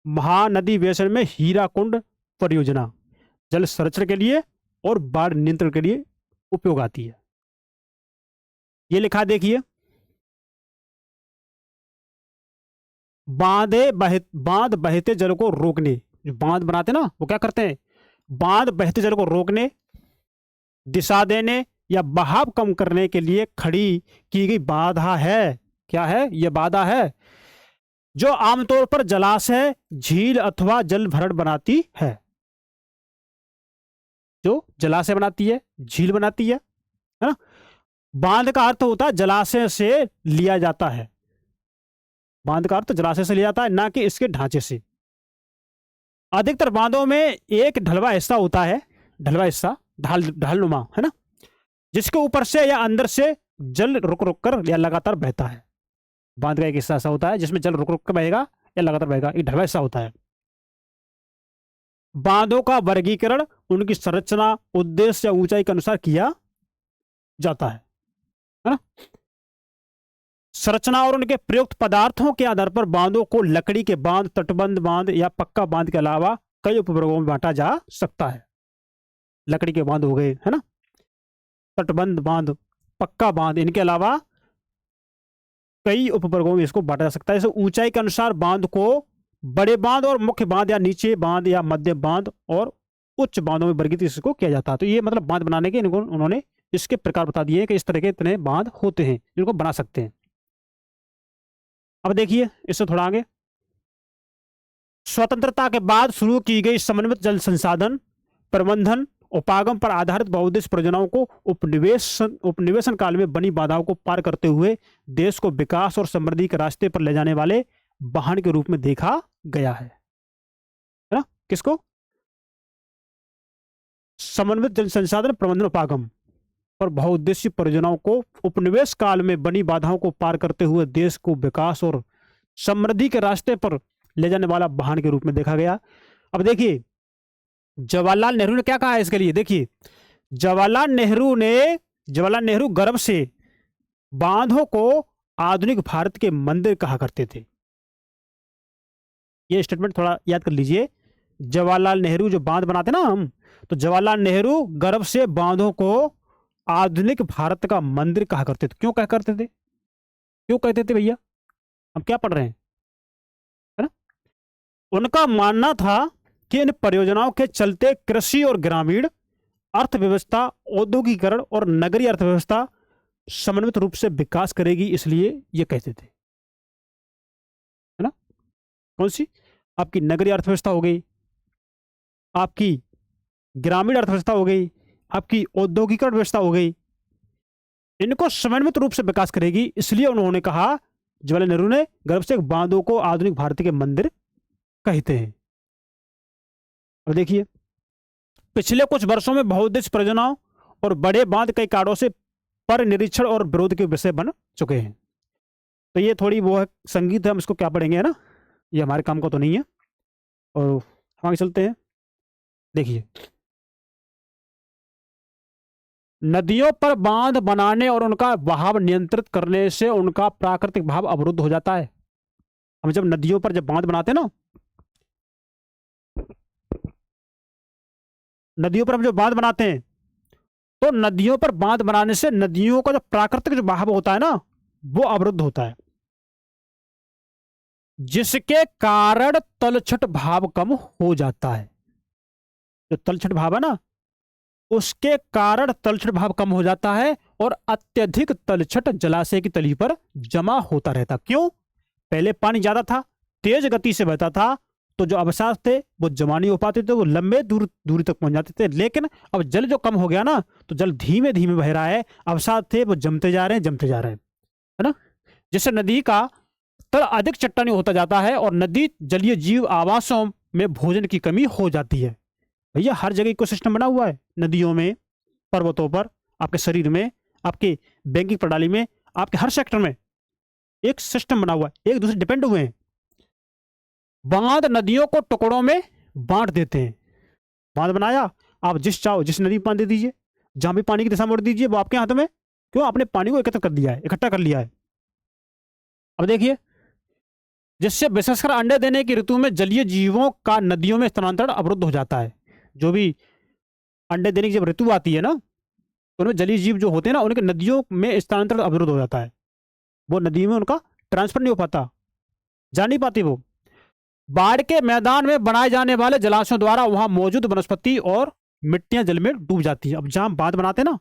महानदी बेसिन में हीराकुंड परियोजना जल संरक्षण के लिए और बाढ़ नियंत्रण के लिए उपयोग आती है। ये लिखा देखिए, बांध बहते जल को रोकने। जो बांध बनाते ना वो क्या करते हैं, बांध बहते जल को रोकने, दिशा देने या बहाव कम करने के लिए खड़ी की गई बाधा है। क्या है? यह बाधा है जो आमतौर पर जलाशय, झील अथवा जल भरण बनाती है। जो जलाशय बनाती है, झील बनाती है ना। बांध का अर्थ होता है जलाशय से लिया जाता है। बांध का अर्थ जलाशय से लिया जाता है, ना कि इसके ढांचे से। अधिकतर बांधों में एक ढलवा हिस्सा होता है, ढलवा हिस्सा, ढालनुमा, है ना, जिसके ऊपर से या अंदर से जल रुक रुक कर या लगातार बहता है। बांध का एक हिस्सा ऐसा होता है जिसमें जल रुक रुक कर बहेगा या लगातार बहेगा, एक ढलवा हिस्सा होता है। बांधों का वर्गीकरण उनकी संरचना, उद्देश्य या ऊंचाई के अनुसार किया जाता है ना। संरचना और उनके प्रयुक्त पदार्थों के आधार पर बांधों को लकड़ी के बांध, तटबंध बांध या पक्का बांध के अलावा कई उपवर्गों में बांटा जा सकता है। लकड़ी के बांध हो गए, है ना, तटबंध बांध, पक्का बांध, इनके अलावा कई उपवर्गों में इसको बांटा जा सकता है। जैसे ऊंचाई के अनुसार बांध को बड़े बांध और मुख्य बांध या नीचे बांध या मध्य बांध और उच्च बांधों में वर्गीकृत इसको किया जाता है। तो ये मतलब बांध बनाने के इनको उन्होंने इसके प्रकार बता दिए कि इस तरह के इतने बांध होते हैं जिनको बना सकते हैं। अब देखिए इससे थोड़ा आगे, स्वतंत्रता के बाद शुरू की गई समन्वित जल संसाधन प्रबंधन उपागम पर आधारित बहुउद्देश्य परियोजनाओं को उपनिवेशन काल में बनी बाधाओं को पार करते हुए देश को विकास और समृद्धि के रास्ते पर ले जाने वाले वाहन के रूप में देखा गया है ना। किसको? समन्वित जल संसाधन प्रबंधन उपागम और बहुउद्देशीय परियोजनाओं को उपनिवेश काल में बनी बाधाओं को पार करते हुए देश को विकास और समृद्धि के रास्ते पर ले जाने वाला वाहन के रूप में देखा गया। अब देखिए जवाहरलाल नेहरू ने क्या कहा है इसके लिए। देखिए जवाहरलाल नेहरू गर्व से बांधों को आधुनिक भारत के मंदिर कहा करते थे। ये स्टेटमेंट थोड़ा याद कर लीजिए। जवाहरलाल नेहरू जो बांध बनाते ना हम, तो जवाहरलाल नेहरू गर्व से बांधों को आधुनिक भारत का मंदिर कहा करते थे। क्यों कहा करते थे? क्यों कहते थे भैया? हम क्या पढ़ रहे हैं, है ना। उनका मानना था कि इन परियोजनाओं के चलते कृषि और ग्रामीण अर्थव्यवस्था, औद्योगिकरण और नगरीय अर्थव्यवस्था समन्वित रूप से विकास करेगी, इसलिए ये कहते थे, है ना। कौन सी? आपकी नगरीय अर्थव्यवस्था हो गई, आपकी ग्रामीण अर्थव्यवस्था हो गई, आपकी औद्योगिकरण व्यवस्था हो गई, इनको समन्वित रूप से विकास करेगी। इसलिए उन्होंने कहा, जवाहरलाल नेहरू ने गर्व से बांधों को आधुनिक भारत के मंदिर कहते हैं। अब देखिए पिछले कुछ वर्षों में बहुउद्देश्य परियोजनाओं और बड़े बांध कई कारणों से पर निरीक्षण और विरोध के विषय बन चुके हैं। तो ये थोड़ी वो है संगीत है, हम इसको क्या पढ़ेंगे, है ना, ये हमारे काम का तो नहीं है। और आगे चलते हैं। देखिए नदियों पर बांध बनाने और उनका बहाव नियंत्रित करने से उनका प्राकृतिक बहाव अवरुद्ध हो जाता है। हम जब नदियों पर जब बांध बनाते हैं ना, नदियों पर हम जो बांध बनाते हैं, तो नदियों पर बांध बनाने से नदियों का जो प्राकृतिक जो बहाव होता है ना, वो अवरुद्ध होता है, जिसके कारण तलछट भाव कम हो जाता है। जो तलछट भाव है ना, उसके कारण तलछट भाव कम हो जाता है और अत्यधिक तलछट जलाशय की तली पर जमा होता रहता। क्यों? पहले पानी ज्यादा था, तेज गति से बहता था, तो जो अवसाद थे वो जमा नहीं हो पाते थे, वो लंबे दूरी तक पहुंच जाते थे। लेकिन अब जल जो कम हो गया ना, तो जल धीमे धीमे बह रहा है, अवसाद थे वो जमते जा रहे हैं, है ना। जिससे नदी का तल अधिक चट्टानी होता जाता है और नदी जलीय जीव आवासों में भोजन की कमी हो जाती है। भैया हर जगह इकोसिस्टम बना हुआ है, नदियों में, पर्वतों पर, आपके शरीर में, आपके बैंकिंग प्रणाली में, आपके हर सेक्टर में एक सिस्टम बना हुआ है, एक दूसरे डिपेंड हुए हैं। बांध नदियों को टुकड़ों में बांट देते हैं। बांध बनाया, आप जिस चाहो जिस नदी में पानी दे दीजिए, जहां भी पानी की दिशा मोड़ दीजिए, वो आपके हाथ में। क्यों? आपने पानी को एकत्र कर दिया है, इकट्ठा कर लिया है। अब देखिए जिससे विशेषकर अंडे देने की ऋतु में जलीय जीवों का नदियों में स्थानांतरण अवरुद्ध हो जाता है। जो भी अंडे देने की जब ऋतु आती है ना, तो उनमें जलीय जीव जो होते हैं ना, उनके नदियों में स्थानांतरण अवरुद्ध हो जाता है। वो नदी में उनका ट्रांसफर नहीं हो पाता, जा नहीं पाती वो। बाढ़ के मैदान में बनाए जाने वाले जलाशयों द्वारा वहां मौजूद वनस्पति और मिट्टियां जल में डूब जाती हैं। अब जहां बांध बनाते हैं ना,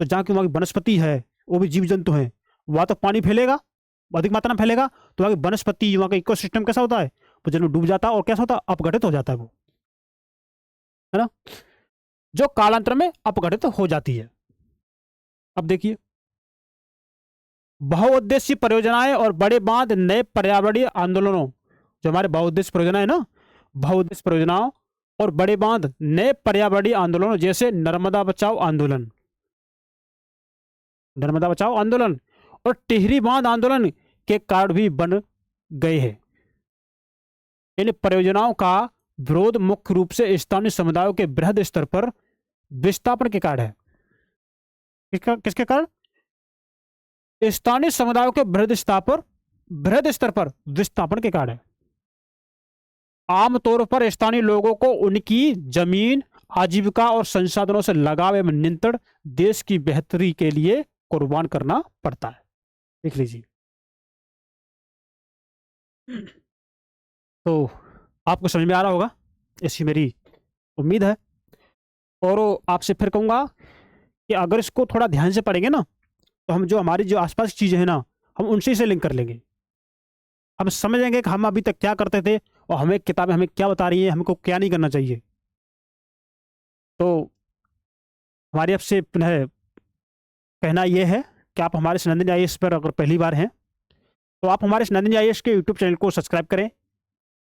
तो जहां की वहां की वनस्पति है, वो भी जीव जंतु हैं, वहां तो पानी फैलेगा, अधिक मात्रा में फैलेगा, तो वहां की वनस्पति, वहां का इकोसिस्टम कैसा होता है, वो जल में डूब जाता है और कैसा होता है, अपघटित हो जाता है वो, है ना, जो कालांतर में अपघटित हो जाती है। अब देखिए, बहुउद्देशीय परियोजनाएं और बड़े बांध नए पर्यावरणीय आंदोलनों, जो हमारे बहुउद्देशीय परियोजना है ना, बहुउद्देशीय परियोजनाओं और बड़े बांध नए पर्यावरणीय आंदोलनों जैसे नर्मदा बचाओ आंदोलन, नर्मदा बचाओ आंदोलन और टिहरी बांध आंदोलन के कारण भी बन गए हैं। इन परियोजनाओं का विरोध मुख्य रूप से स्थानीय समुदायों के बृहद स्तर पर विस्थापन के कारण है। किसके कारण? स्थानीय समुदायों के बृहद स्तर पर विस्थापन के कारण है। आमतौर पर स्थानीय लोगों को उनकी जमीन, आजीविका और संसाधनों से लगाव एवं नियंत्रण देश की बेहतरी के लिए कुर्बान करना पड़ता है। देख लीजिए। तो आपको समझ में आ रहा होगा, ऐसी मेरी उम्मीद है। और आपसे फिर कहूंगा कि अगर इसको थोड़ा ध्यान से पढ़ेंगे ना, तो हम जो हमारी जो आसपास की चीजें हैं ना, हम उनसे से लिंक कर लेंगे। हम समझेंगे कि हम अभी तक क्या करते थे और हमें किताबें हमें क्या बता रही है, हमको क्या नहीं करना चाहिए। तो हमारी आपसे पुनः कहना यह है कि आप हमारे नंदिनी IAS पर अगर पहली बार हैं, तो आप हमारे नंदिनी IAS के यूट्यूब चैनल को सब्सक्राइब करें।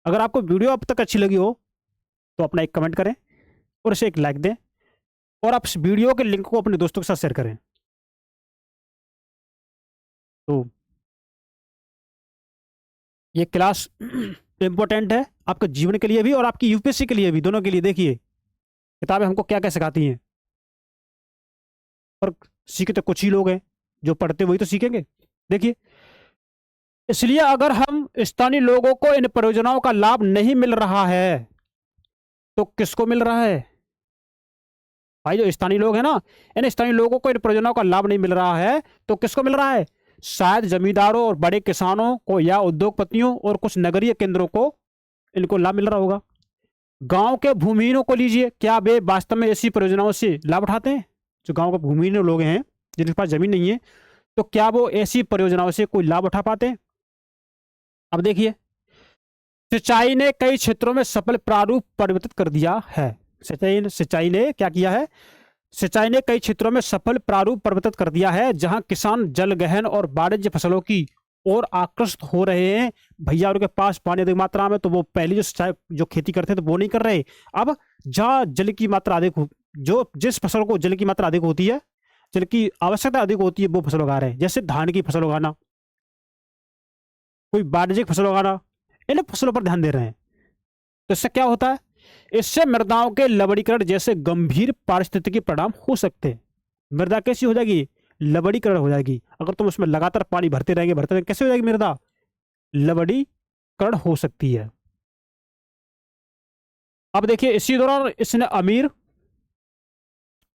अगर आपको वीडियो अब तक अच्छी लगी हो, तो अपना एक कमेंट करें और इसे एक लाइक दें, और आप इस वीडियो के लिंक को अपने दोस्तों के साथ शेयर करें। तो ये क्लास इंपॉर्टेंट है आपके जीवन के लिए भी और आपकी UPSC के लिए भी, दोनों के लिए। देखिए किताबें हमको क्या क्या सिखाती हैं, और सीखे तो कुछ ही लोग हैं, जो पढ़ते वही तो सीखेंगे। देखिए, इसलिए अगर हम स्थानीय लोगों को इन परियोजनाओं का लाभ नहीं मिल रहा है, तो किसको मिल रहा है भाई? जो स्थानीय लोग हैं ना, इन स्थानीय लोगों को इन परियोजनाओं का लाभ नहीं मिल रहा है, तो किसको मिल रहा है? शायद जमींदारों और बड़े किसानों को या उद्योगपतियों और कुछ नगरीय केंद्रों को इनको लाभ मिल रहा होगा। गांव के भूमिहीनों को लीजिए, क्या वे वास्तव में ऐसी परियोजनाओं से लाभ उठाते हैं? जो गांव के भूमिहीन लोग हैं, जिनके पास जमीन नहीं है, तो क्या वो ऐसी परियोजनाओं से कोई लाभ उठा पाते हैं? अब देखिए, सिंचाई ने कई क्षेत्रों में सफल प्रारूप परिवर्तित कर दिया है। सिंचाई ने क्या किया है? सिंचाई ने कई क्षेत्रों में सफल प्रारूप परिवर्तित कर दिया है, जहां किसान जल गहन और वाणिज्य फसलों की ओर आकर्षित हो रहे हैं। भैया उनके पास पानी अधिक मात्रा में, तो वो पहले जो सिंचाई जो खेती करते थे तो वो नहीं कर रहे। अब जहाँ जल की मात्रा अधिक हो, जो जिस फसल को जल की मात्रा अधिक होती है, जल की आवश्यकता अधिक होती है, वो फसल उगा रहे हैं। जैसे धान की फसल उगाना, कोई वाणिज्यिक फसल उगाना, इन फसलों पर ध्यान दे रहे हैं। तो इससे क्या होता है? इससे मृदाओं के लवणीकरण जैसे गंभीर पारिस्थितिकी परिणाम हो सकते हैं। मृदा कैसी हो जाएगी? लवणीकरण हो जाएगी। अगर तुम उसमें लगातार पानी भरते रहेंगे, कैसे हो जाएगी मृदा? लवणीकरण हो सकती है। अब देखिए, इसी दौरान इसने अमीर,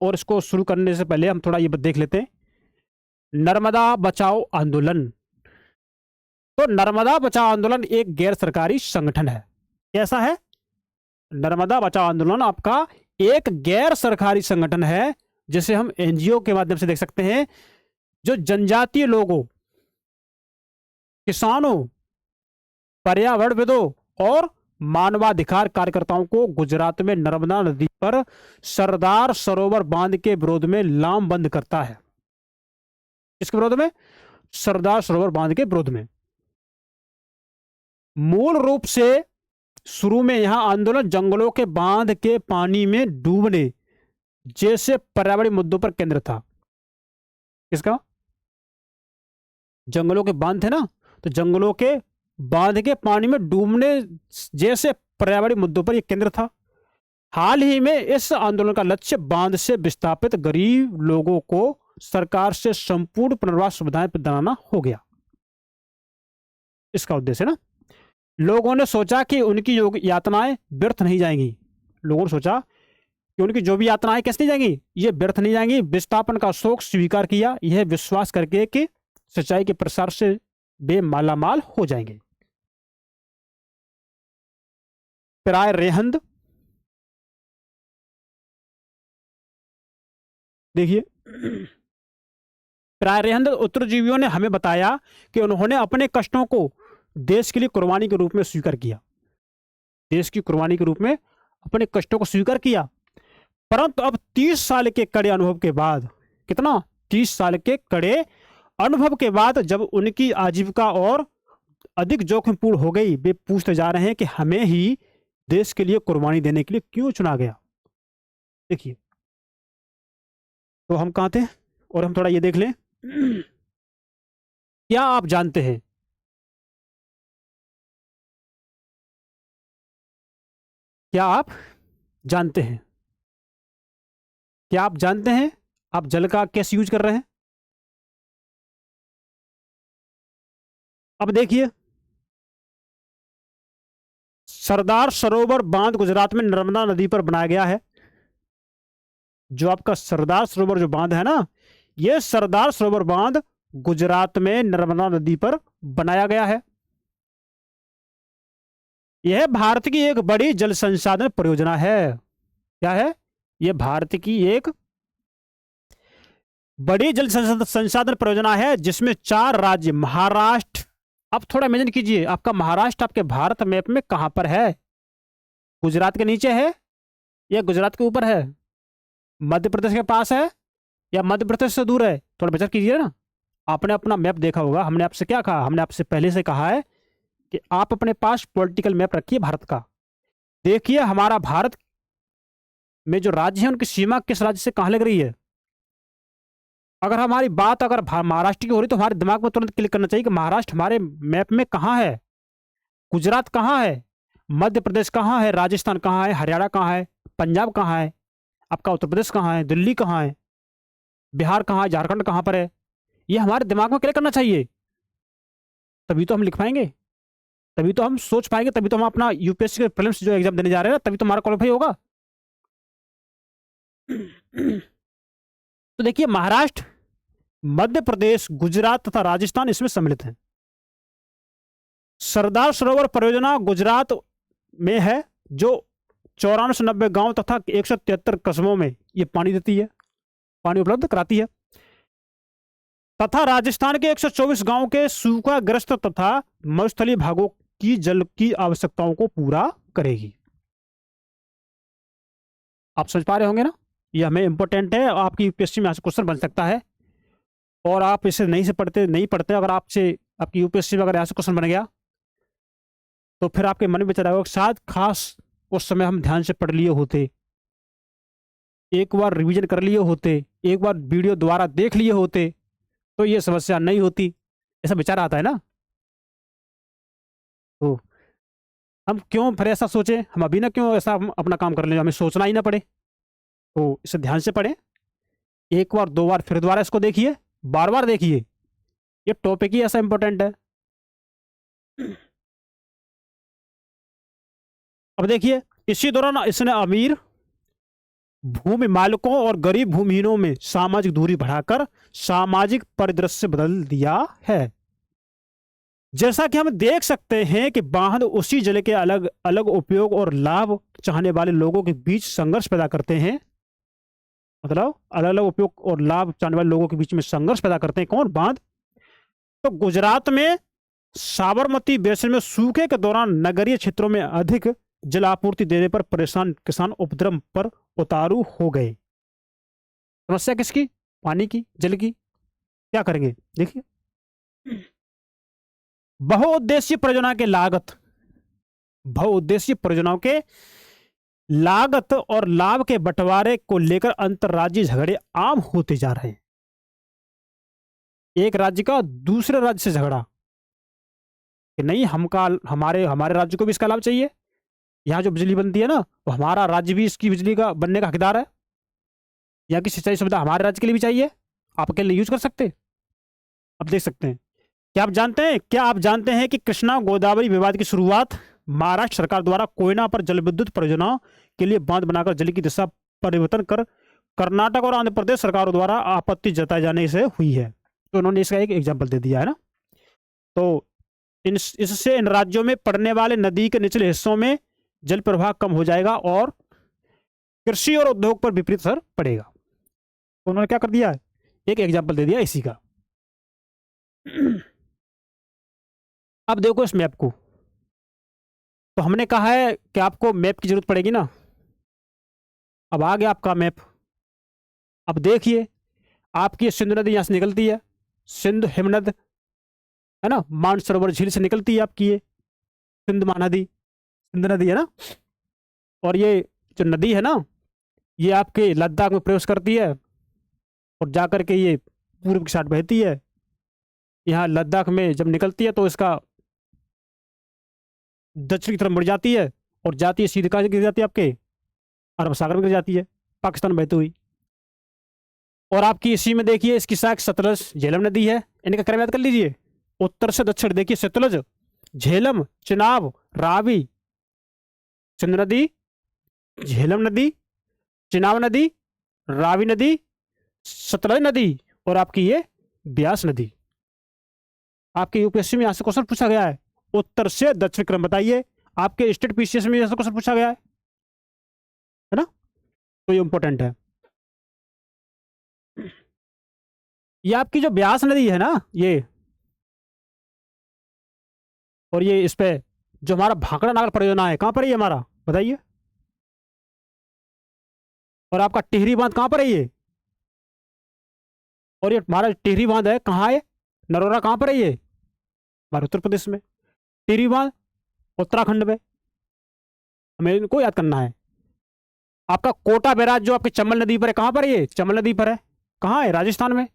और इसको शुरू करने से पहले हम थोड़ा ये देख लेते हैं, नर्मदा बचाओ आंदोलन। तो नर्मदा बचाओ आंदोलन एक गैर सरकारी संगठन है। कैसा है? नर्मदा बचाओ आंदोलन आपका एक गैर सरकारी संगठन है, जिसे हम NGO के माध्यम से देख सकते हैं, जो जनजातीय लोगों, किसानों, पर्यावरणविदों और मानवाधिकार कार्यकर्ताओं को गुजरात में नर्मदा नदी पर सरदार सरोवर बांध के विरोध में लामबंद करता है। इसके विरोध में? सरदार सरोवर बांध के विरोध में। मूल रूप से शुरू में यहां आंदोलन जंगलों के बांध के पानी में डूबने जैसे पर्यावरणीय मुद्दों पर केंद्र था। किसका? जंगलों के बांध थे ना, तो जंगलों के बांध के पानी में डूबने जैसे पर्यावरणीय मुद्दों पर यह केंद्र था। हाल ही में इस आंदोलन का लक्ष्य बांध से विस्थापित गरीब लोगों को सरकार से संपूर्ण पुनर्वास सुविधाएं दिलाना हो गया। इसका उद्देश्य ना, लोगों ने सोचा कि उनकी यातनाएं व्यर्थ नहीं जाएंगी। लोगों ने सोचा कि उनकी जो भी यातनाएं कैसे नहीं जाएंगी, ये व्यर्थ नहीं जाएंगी। विस्थापन का शोक स्वीकार किया, यह विश्वास करके कि सच्चाई के प्रसार से वे मालामाल हो जाएंगे। प्राय रेहंद, देखिए, प्राय रेहंद उत्तरजीवियों ने हमें बताया कि उन्होंने अपने कष्टों को देश के लिए कुर्बानी के रूप में स्वीकार किया। देश की कुर्बानी के रूप में अपने कष्टों को स्वीकार किया। परंतु अब 30 साल के कड़े अनुभव के बाद, कितना, 30 साल के कड़े अनुभव के बाद, जब उनकी आजीविका और अधिक जोखिमपूर्ण हो गई, वे पूछते जा रहे हैं कि हमें ही देश के लिए कुर्बानी देने के लिए क्यों चुना गया। देखिए, तो हम कहाँ थे, और हम थोड़ा ये देख लें। क्या आप जानते हैं, क्या आप जानते हैं, क्या आप जानते हैं आप जल का कैसे यूज कर रहे हैं। अब देखिए, सरदार सरोवर बांध गुजरात में नर्मदा नदी पर बनाया गया है। जो आपका सरदार सरोवर जो बांध है ना, यह सरदार सरोवर बांध गुजरात में नर्मदा नदी पर बनाया गया है। यह भारत की एक बड़ी जल संसाधन परियोजना है। क्या है? यह भारत की एक बड़ी जल संसाधन परियोजना है, जिसमें 4 राज्य, महाराष्ट्र, अब थोड़ा इमेजिन कीजिए, आपका महाराष्ट्र आपके भारत मैप में कहां पर है? गुजरात के नीचे है या गुजरात के ऊपर है? मध्य प्रदेश के पास है या मध्य प्रदेश से दूर है? थोड़ा विचार कीजिए ना। आपने अपना मैप देखा होगा। हमने आपसे क्या कहा? हमने आपसे पहले से कहा है कि आप अपने पास पॉलिटिकल मैप रखिए भारत का। देखिए हमारा भारत में जो राज्य है उनकी सीमा किस राज्य से कहां लग रही है। अगर हमारी बात अगर महाराष्ट्र की हो रही तो हमारे दिमाग में तुरंत क्लिक करना चाहिए कि महाराष्ट्र हमारे मैप में कहां है, गुजरात कहां है, मध्य प्रदेश कहां है, राजस्थान कहां है, हरियाणा कहां है, पंजाब कहां है, आपका उत्तर प्रदेश कहां है, दिल्ली कहां है, बिहार कहां है, झारखंड कहां पर है। ये हमारे दिमाग में क्लिक करना चाहिए, तभी तो हम लिख पाएंगे, तभी तो हम सोच पाएंगे, तभी तो हम अपना यूपीएससी के प्रीलिम्स जो एग्जाम देने जा रहे हैं तभी तो हमारा क्वालिफाई होगा। तो देखिए, महाराष्ट्र, मध्य प्रदेश, गुजरात तथा राजस्थान इसमें सम्मिलित हैं। सरदार सरोवर परियोजना गुजरात में है, जो 9490 गांव तथा 173 कस्बों में ये पानी देती है, पानी उपलब्ध कराती है, तथा राजस्थान के 124 गांव के सूखाग्रस्त तथा मरुस्थलीय भागों की जल की आवश्यकताओं को पूरा करेगी। आप समझ पा रहे होंगे ना, ये हमें इंपॉर्टेंट है, आपकी यूपीएससी में क्वेश्चन बन सकता है। और आप इसे नहीं पढ़ते, अगर आपसे आपकी यूपीएससी में अगर ऐसा क्वेश्चन बन गया तो फिर आपके मन में चला होगा शायद खास उस समय हम ध्यान से पढ़ लिए होते, एक बार रिवीजन कर लिए होते, एक बार वीडियो दोबारा देख लिए होते तो ये समस्या नहीं होती, ऐसा विचार आता है ना। तो हम क्यों फिर ऐसा सोचें, हम अभी ना क्यों ऐसा हम अपना काम कर लें, हमें सोचना ही ना पड़े। तो इसे ध्यान से पढ़ें, एक बार 2 बार फिर दोबारा इसको देखिए, बार बार देखिए, ये टॉपिक ही ऐसा इंपॉर्टेंट है। अब देखिए, इसी दौरान इसने अमीर भूमि मालिकों और गरीब भूमिहीनों में सामाजिक दूरी बढ़ाकर सामाजिक परिदृश्य बदल दिया है। जैसा कि हम देख सकते हैं कि बांध उसी जल के अलग अलग उपयोग और लाभ चाहने वाले लोगों के बीच संघर्ष पैदा करते हैं। मतलब अलग अलग उपयोग और लाभ चाहने वाले लोगों के बीच में संघर्ष पैदा करते हैं। कौन? बांध। तो गुजरात में साबरमती बेसिन में सूखे के दौरान नगरीय क्षेत्रों में अधिक जलापूर्ति देने पर परेशान किसान उपद्रव पर उतारू हो गए। समस्या किसकी? पानी की, जल की। क्या करेंगे? देखिए, बहुउद्देशीय परियोजना के लागत, बहुउद्देशीय परियोजनाओं के लागत और लाभ के बंटवारे को लेकर अंतर्राज्यीय झगड़े आम होते जा रहे हैं। एक राज्य का दूसरे राज्य से झगड़ा कि नहीं हमारे राज्य को भी इसका लाभ चाहिए, यहाँ जो बिजली बनती है ना तो हमारा राज्य भी इसकी बिजली का बनने का हकदार है, यहाँ की सिंचाई सुविधा हमारे राज्य के लिए भी चाहिए, आप अकेले यूज कर सकते। अब देख सकते हैं, क्या आप जानते हैं कि कृष्णा गोदावरी विवाद की शुरुआत महाराष्ट्र सरकार द्वारा कोयना पर जल विद्युत परियोजना के लिए बांध बनाकर जल की दिशा परिवर्तन कर कर्नाटक और आंध्र प्रदेश सरकारों द्वारा आपत्ति जताए जाने से हुई है। तो उन्होंने इसका एक एग्जाम्पल दे दिया है ना। तो इससे इन राज्यों में पड़ने वाले नदी के निचले हिस्सों में जल प्रवाह कम हो जाएगा और कृषि और उद्योग पर विपरीत असर पड़ेगा। तो उन्होंने क्या कर दिया है, एक एग्जाम्पल दे दिया इसी का। अब देखो इस मैप को, तो हमने कहा है कि आपको मैप की जरूरत पड़ेगी ना। अब आ गया आपका मैप। अब देखिए आपकी सिंधु नदी यहां से निकलती है, सिंधु हिमनद है ना, मानसरोवर झील से निकलती है आपकी ये सिंधु महानदी, सिंधु नदी है ना। और ये जो नदी है ना, ये आपके लद्दाख में प्रवेश करती है और जाकर के ये पूर्व की साइड बहती है। यहाँ लद्दाख में जब निकलती है तो इसका दक्षिण की तरफ मुड़ जाती है और जाती है सीधे कहाँ गिर जाती है, आपके अरब सागर में गिर जाती है, पाकिस्तान में बहती हुई। और आपकी इसी में देखिए इसकी शाख सतलज झेलम नदी है, इनका क्रम याद कर लीजिए। उत्तर से दक्षिण देखिए सतलज, झेलम, चिनाब, रावी, सिंधु नदी, झेलम नदी, चिनाब नदी, रावी नदी, सतलज नदी और आपकी ये ब्यास नदी। आपके यूपीएससी में यहां से क्वेश्चन पूछा गया है, उत्तर से दक्षिण क्रम बताइए। आपके स्टेट पीसीएस में ऐसा क्वेश्चन पूछा गया है ना, तो ये इंपॉर्टेंट है। ये आपकी जो ब्यास नदी है ना ये, और ये इस पे जो हमारा भाखड़ा नागल परियोजना है कहां पर है ये हमारा, बताइए। और आपका टिहरी बांध कहां पर है ये, और ये हमारा टिहरी बांध है कहाँ है, नरोरा कहां पर है ये, हमारे उत्तर प्रदेश में। टिहरी बांध उत्तराखंड में, हमें इनको याद करना है। आपका कोटा बैराज जो आपकी चंबल नदी पर है कहां पर है ये, चंबल नदी पर है, कहाँ है, राजस्थान में।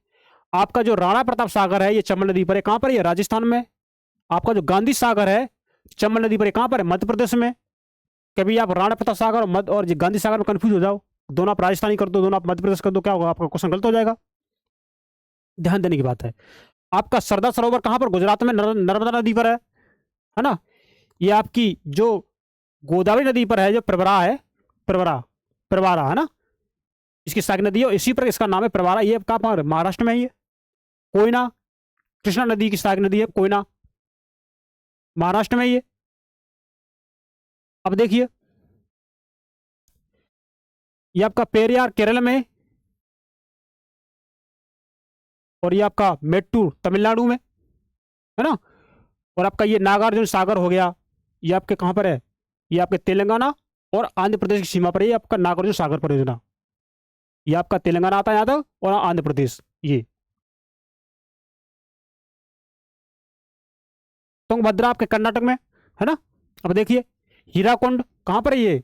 आपका जो राणा प्रताप सागर है ये चंबल नदी पर है, कहां पर है, राजस्थान में। आपका जो गांधी सागर है चंबल नदी पर है, कहां पर है, मध्य प्रदेश में। कभी आप राणा प्रताप सागर और गांधी सागर में कंफ्यूज हो जाओ, दोनों आप राजस्थानी कर दो, दोनों आप मध्य प्रदेश कर दो, क्या होगा, आपका क्वेश्चन गलत हो जाएगा। ध्यान देने की बात है। आपका सरदार सरोवर कहां पर, गुजरात में, नर्मदा नदी पर है ना। ये आपकी जो गोदावरी नदी पर है, जो प्रवरा है, प्रवरा है ना, इसकी सहायक नदी है, इसी पर इसका नाम है प्रवरा। ये कहां पर, महाराष्ट्र में है ये। कोयना, कृष्णा नदी की सहायक नदी है कोयना, महाराष्ट्र में ये। अब देखिए ये आपका पेरियार केरल में, और ये आपका मेट्टूर तमिलनाडु में है ना। और आपका ये नागार्जुन सागर हो गया, ये आपके कहां पर है, ये आपके तेलंगाना और आंध्र प्रदेश की सीमा पर है, ये आपका नागार्जुन सागर परियोजना। ये आपका तेलंगाना आता है यहाँ तक और आंध्र प्रदेश ये। तुंगभद्रा आपके कर्नाटक में है ना। अब देखिए हीराकुंड कहां पर है ये,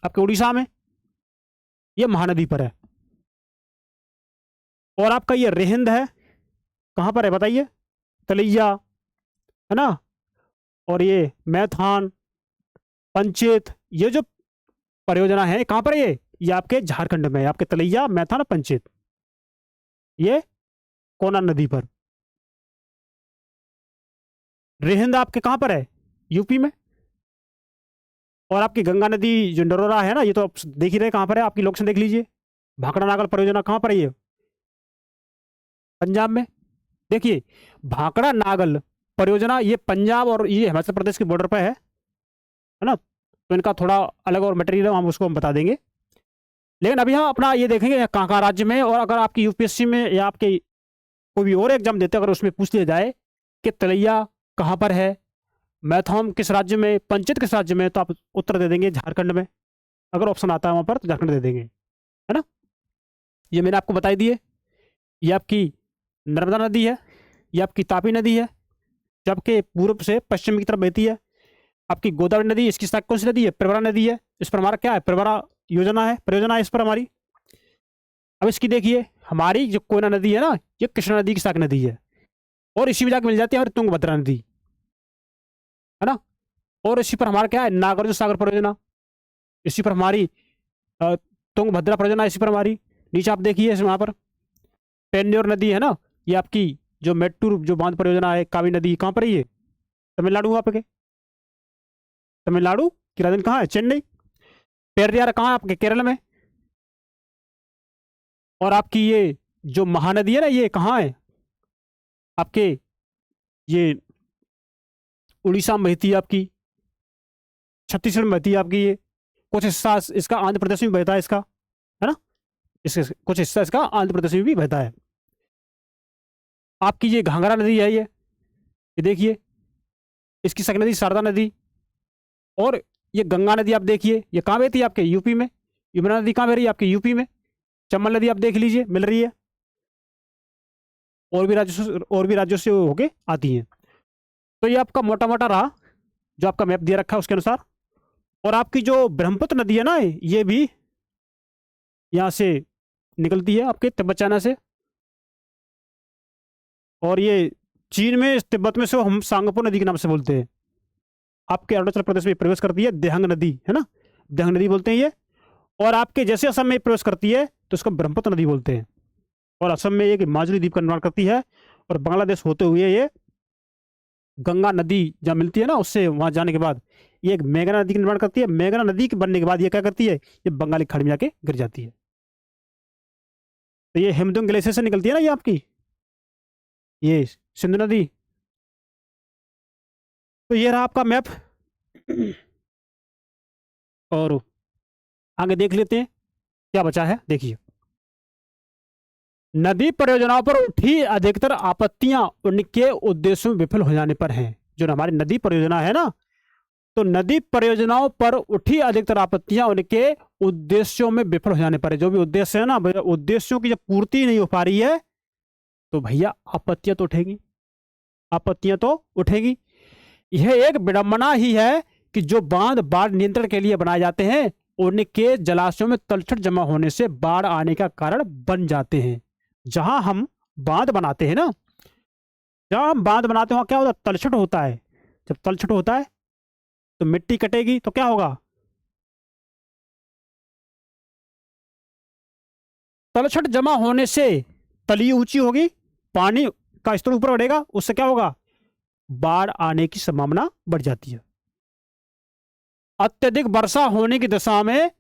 आपके उड़ीसा में, ये महानदी पर है। और आपका ये रेहिंद है, कहां पर है बताइए, तलैया है ना। और ये मैथान, पंचेत, ये जो परियोजना है कहां पर है ये आपके झारखंड में है, आपके तलैया, मैथान, पंचेत, ये कोना नदी पर। रेहिंद आपके कहां पर है, यूपी में। और आपकी गंगा नदी जो नरोरा है ना, ये तो आप देख ही रहे कहां पर है, आपकी लोकेशन देख लीजिए। भाखड़ा नागल परियोजना कहां पर है ये, पंजाब में। देखिए भाखड़ा नागल परियोजना ये पंजाब और ये हिमाचल प्रदेश के बॉर्डर पर है ना। तो इनका थोड़ा अलग और मटेरियल हम उसको हम बता देंगे, लेकिन अभी हम अपना ये देखेंगे कहाँ कहाँ राज्य में। और अगर आपकी यूपीएससी में या आपके कोई भी और एग्जाम देते अगर उसमें पूछ लिया जाए कि तलैया कहाँ पर है, मैथान किस राज्य में, पंचायत किस राज्य में, तो आप उत्तर दे देंगे झारखंड में। अगर ऑप्शन आता है वहाँ पर तो झारखंड दे देंगे, है ना। ये मैंने आपको बताई दिए। ये आपकी नर्मदा नदी है, ये आपकी तापी नदी है, जबकि पूर्व से पश्चिम की तरफ बहती है। आपकी गोदावरी नदी, इसकी शाखा कौन सी नदी है, प्रवरा नदी है। इस पर हमारा क्या है, प्रवरा योजना है, परियोजना है इस पर हमारी। अब इसकी देखिए हमारी जो कोयना नदी है ना, ये कृष्णा नदी की शाखा नदी है, और इसी में जाकर मिल जाती है हमारी तुंगभद्रा नदी, है ना। और इसी पर हमारा क्या है, नागार्जुन सागर परियोजना, इसी पर हमारी तुंगभद्रा परियोजना, इसी पर हमारी। नीचे आप देखिए वहां पर पेन्योर नदी है ना, ये आपकी जो मेट्टूर जो बांध परियोजना है, कावी नदी कहाँ पर है ये, तमिलनाडु, वहां पे तमिलनाडु की राजधानी कहाँ है, चेन्नई। पेरियार कहाँ है आपके, केरल में। और आपकी ये जो महानदी है ना, ये कहाँ है आपके, ये उड़ीसा में बहती है आपकी, छत्तीसगढ़ में बहती है आपकी, ये कुछ हिस्सा इसका आंध्र प्रदेश में बहता है इसका, है ना, इसके कुछ हिस्सा इसका आंध्र प्रदेश में भी बहता है। आपकी ये घाघरा नदी है, ये देखिए, इसकी सक नदी शारदा नदी, और ये गंगा नदी आप देखिए, ये कहाँ बहती है आपके यूपी में, यमुना नदी कहाँ बह रही है आपके यूपी में, चंबल नदी आप देख लीजिए मिल रही है, और भी राज्यों से होके आती हैं। तो ये आपका मोटा मोटा रहा जो आपका मैप दिया रखा है उसके अनुसार। और आपकी जो ब्रह्मपुत्र नदी है ना, ये भी यहाँ से निकलती है आपके तिब्बत चाइना से, और ये चीन में तिब्बत में से हम सांगपो नदी के नाम से बोलते हैं। आपके अरुणाचल प्रदेश में प्रवेश करती है देहंग नदी, है ना, देहंग नदी बोलते हैं ये। और आपके जैसे असम में प्रवेश करती है तो इसको ब्रह्मपुत्र नदी बोलते हैं। और असम में एक माजुली द्वीप का निर्माण करती है, और बांग्लादेश होते हुए ये गंगा नदी जहाँ मिलती है ना, उससे वहां जाने के बाद ये एक मेघना नदी का निर्माण करती है। मेघना नदी के बनने के बाद ये क्या करती है, ये बंगाली खाड़ी में जाके गिर जाती है। तो ये हेमदुंग ग्लेशियर से निकलती है ना ये आपकी, ये सिंधु नदी। तो ये रहा आपका मैप। और आगे देख लेते हैं क्या बचा है। देखिए, नदी परियोजनाओं पर उठी अधिकतर आपत्तियां उनके उद्देश्यों में विफल हो जाने पर हैं। जो हमारी नदी परियोजना है ना, तो नदी परियोजनाओं पर उठी अधिकतर आपत्तियां उनके उद्देश्यों में विफल हो जाने पर है। जो भी उद्देश्य है ना, उद्देश्यों की जब पूर्ति नहीं हो पा रही है तो भैया आपत्तियां तो उठेगी, आपत्तियां तो उठेगी। यह एक विडंबना ही है कि जो बांध बाढ़ नियंत्रण के लिए बनाए जाते हैं उनके जलाशयों में तलछट जमा होने से बाढ़ आने का कारण बन जाते हैं। जहां हम बांध बनाते हैं ना, जहां हम बांध बनाते हैं वहां क्या होता है, तलछट होता है। जब तलछट होता है तो मिट्टी कटेगी तो क्या होगा, तलछट जमा होने से तली ऊंची होगी, पानी का स्तर ऊपर बढ़ेगा, उससे क्या होगा, बाढ़ आने की संभावना बढ़ जाती है। अत्यधिक वर्षा होने की दशा में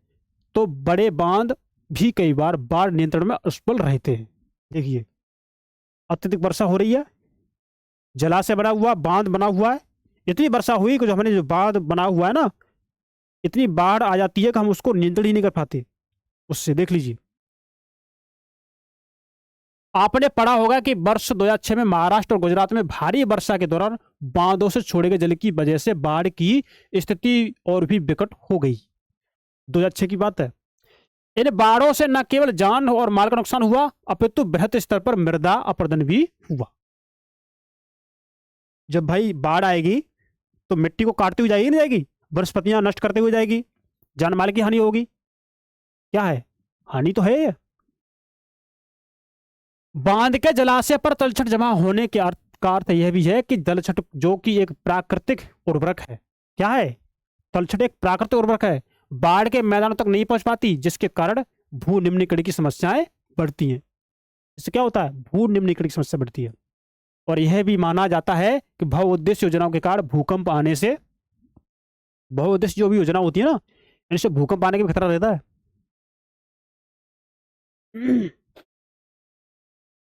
तो बड़े बांध भी कई बार बाढ़ नियंत्रण में असफल रहते हैं। देखिए, अत्यधिक वर्षा हो रही है, जलाशय बना हुआ, बांध बना हुआ है, इतनी वर्षा हुई कि जो हमने जो बांध बना हुआ है ना, इतनी बाढ़ आ जाती है कि हम उसको नियंत्रण ही नहीं कर पाते उससे। देख लीजिए, आपने पढ़ा होगा कि वर्ष 2006 में महाराष्ट्र और गुजरात में भारी वर्षा के दौरान बांधों से छोड़े गए जल की वजह से बाढ़ की स्थिति और भी विकट हो गई। 2006 की बात है। इन बाढ़ों से न केवल जान और माल का नुकसान हुआ, अपितु बृहत स्तर पर मृदा अपरदन भी हुआ। जब भाई बाढ़ आएगी तो मिट्टी को काटती हुई जाएगी, नहीं जाएगी, वनस्पतियां नष्ट करते हुए जाएगी, जान माल की हानि होगी। क्या है, हानि तो है ये। बांध के जलाशय पर तलछट जमा होने के का अर्थ यह भी है कि जलछट जो कि एक प्राकृतिक उर्वरक है, क्या है, तलछट एक प्राकृतिक उर्वरक है, बाढ़ के मैदानों तक नहीं पहुंच पाती, जिसके कारण भू निम्नीकरण की समस्याएं बढ़ती हैं। इससे क्या होता है, भू निम्नीकरण की समस्या बढ़ती है। और यह भी माना जाता है कि बहुउद्देश्य योजनाओं के कारण भूकंप आने से, बहुउद्देश्य जो भी योजना होती है ना, इनसे भूकंप आने का भी खतरा रहता है।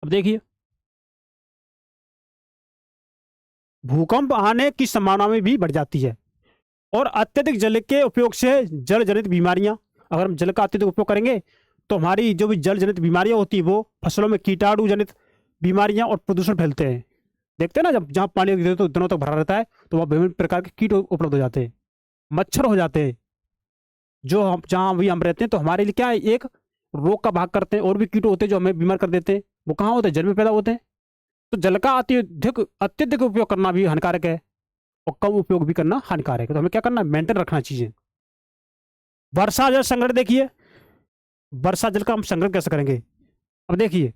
अब देखिए, भूकंप आने की संभावना में भी बढ़ जाती है। और अत्यधिक जल के उपयोग से जल जनित बीमारियां, अगर हम जल का अत्यधिक उपयोग करेंगे तो हमारी जो भी जल जनित बीमारियां होती है, वो फसलों में कीटाणु जनित बीमारियां और प्रदूषण फैलते हैं। देखते हैं ना, जब जहाँ पानी तो दिनों तक भरा रहता है तो वहाँ विभिन्न प्रकार के कीट उपलब्ध हो जाते हैं, मच्छर हो जाते हैं, जो हम जहाँ भी हम रहते हैं। तो हमारे लिए क्या है, एक रोग का भाग करते हैं। और भी कीट होते हैं जो हमें बीमार कर देते हैं, वो कहाँ होते हैं, जल में पैदा होते हैं। तो जल का अत्यधिक उपयोग करना भी हानिकारक है, और कम उपयोग भी करना हानिकारक है। तो हमें क्या करना है, मेंटेन रखना चीजें। वर्षा जल संग्रहण, देखिए वर्षा जल का हम संग्रहण कैसे करेंगे। अब देखिए,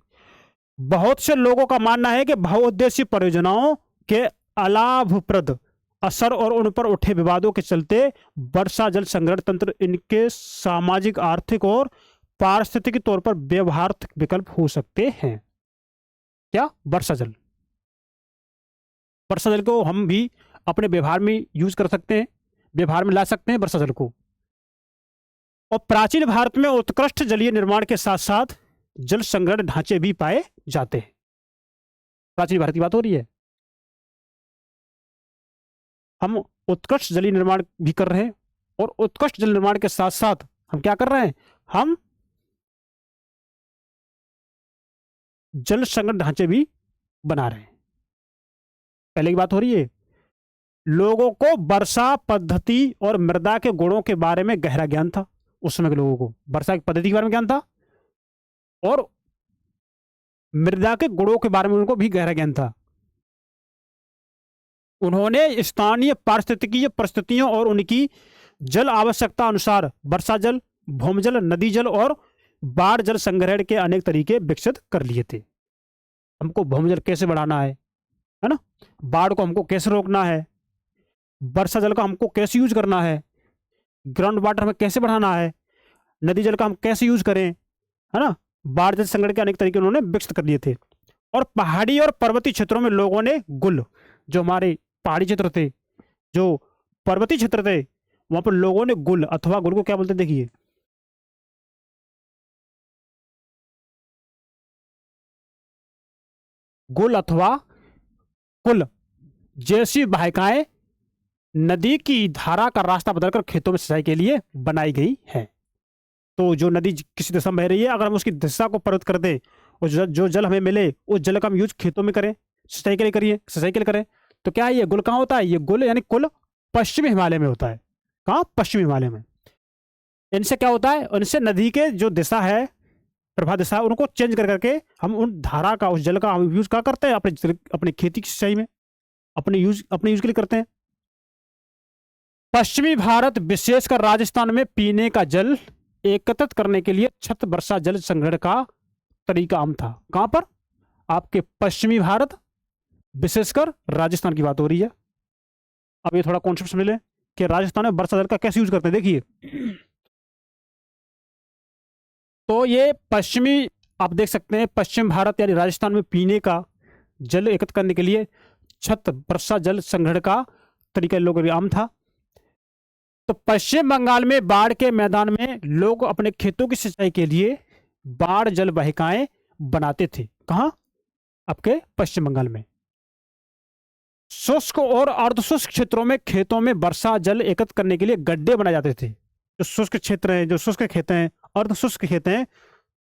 बहुत से लोगों का मानना है कि बहुउद्देशीय परियोजनाओं के अलाभप्रद असर और उन पर उठे विवादों के चलते वर्षा जल संग्रहण तंत्र इनके सामाजिक, आर्थिक और पारिस्थितिक तौर पर व्यवहारिक विकल्प हो सकते हैं। क्या, वर्षा जल, वर्षा जल को हम भी अपने व्यवहार में यूज कर सकते हैं, व्यवहार में ला सकते हैं वर्षा जल को। और प्राचीन भारत में उत्कृष्ट जलीय निर्माण के साथ साथ जल संग्रहण ढांचे भी पाए जाते हैं। प्राचीन भारत की बात हो रही है। हम उत्कृष्ट जलीय निर्माण भी कर रहे हैं, और उत्कृष्ट जल निर्माण के साथ साथ हम क्या कर रहे हैं, हम जल संग्रहण ढांचे भी बना रहे हैं। पहले की बात हो रही है। लोगों को वर्षा पद्धति और मृदा के गुणों के बारे में गहरा ज्ञान था। उस समय के लोगों को वर्षा की पद्धति के बारे में ज्ञान था, और मृदा के गुणों के बारे में उनको भी गहरा ज्ञान था। उन्होंने स्थानीय पारिस्थितिकीय परिस्थितियों और उनकी जल आवश्यकता अनुसार वर्षा जल, भूमिजल, नदी जल और बाढ़ जल संग्रहण के अनेक तरीके विकसित कर लिए थे। हमको भूमिजल कैसे बढ़ाना है ना, बाढ़ को हमको कैसे रोकना है, वर्षा जल का हमको कैसे यूज करना है, ग्राउंड वाटर में कैसे बढ़ाना है, नदी जल का हम कैसे यूज करें, है ना। बाढ़ जल संग्रहण के अनेक तरीके उन्होंने विकसित कर लिए थे। और पहाड़ी और पर्वतीय क्षेत्रों में लोगों ने गुल, जो हमारे पहाड़ी क्षेत्र थे, जो पर्वतीय क्षेत्र थे, वहां पर लोगों ने गुल अथवा गुल को क्या बोलते, देखिए गुल अथवा कुल जैसी वाहिकाएं नदी की धारा का रास्ता बदलकर खेतों में सिंचाई के लिए बनाई गई है। तो जो नदी किसी दिशा में बह रही है, अगर हम उसकी दिशा को परिवर्तित कर दें और जो जल हमें मिले उस जल का हम यूज खेतों में करें, सिंचाई के लिए करिए, सिंचाई के लिए करें, तो क्या है, ये गुल कहाँ होता है, ये गुल यानी कुल पश्चिमी हिमालय में होता है। कहाँ, पश्चिमी हिमालय में। इनसे क्या होता है, इनसे नदी के जो दिशा है, प्रवाह दिशा, उनको चेंज कर करके हम उन धारा का, उस जल का हम यूज क्या करते हैं, अपनी खेती की सिंचाई में, अपने यूज के लिए करते हैं। पश्चिमी भारत विशेषकर राजस्थान में पीने का जल एकत्रित करने के लिए छत वर्षा जल संग्रहण का तरीका आम था। कहां पर, आपके पश्चिमी भारत, विशेषकर राजस्थान की बात हो रही है। अब ये थोड़ा कॉन्सेप्ट समझ लें कि राजस्थान में वर्षा जल का कैसे यूज करते हैं। देखिए, तो ये पश्चिमी, आप देख सकते हैं, पश्चिम भारत यानी राजस्थान में पीने का जल एकत्र करने के लिए छत वर्षा जल संग्रहण का तरीका लोगों के आम था। तो पश्चिम बंगाल में बाढ़ के मैदान में लोग अपने खेतों की सिंचाई के लिए बाढ़ जल वाहिकाएं बनाते थे। कहां, आपके पश्चिम बंगाल में। शुष्क और अर्धशुष्क क्षेत्रों में खेतों में वर्षा जल एकत्र करने के लिए गड्ढे बनाए जाते थे। जो शुष्क क्षेत्र हैं, जो शुष्क खेत हैं, अर्धशुष्क खेत हैं,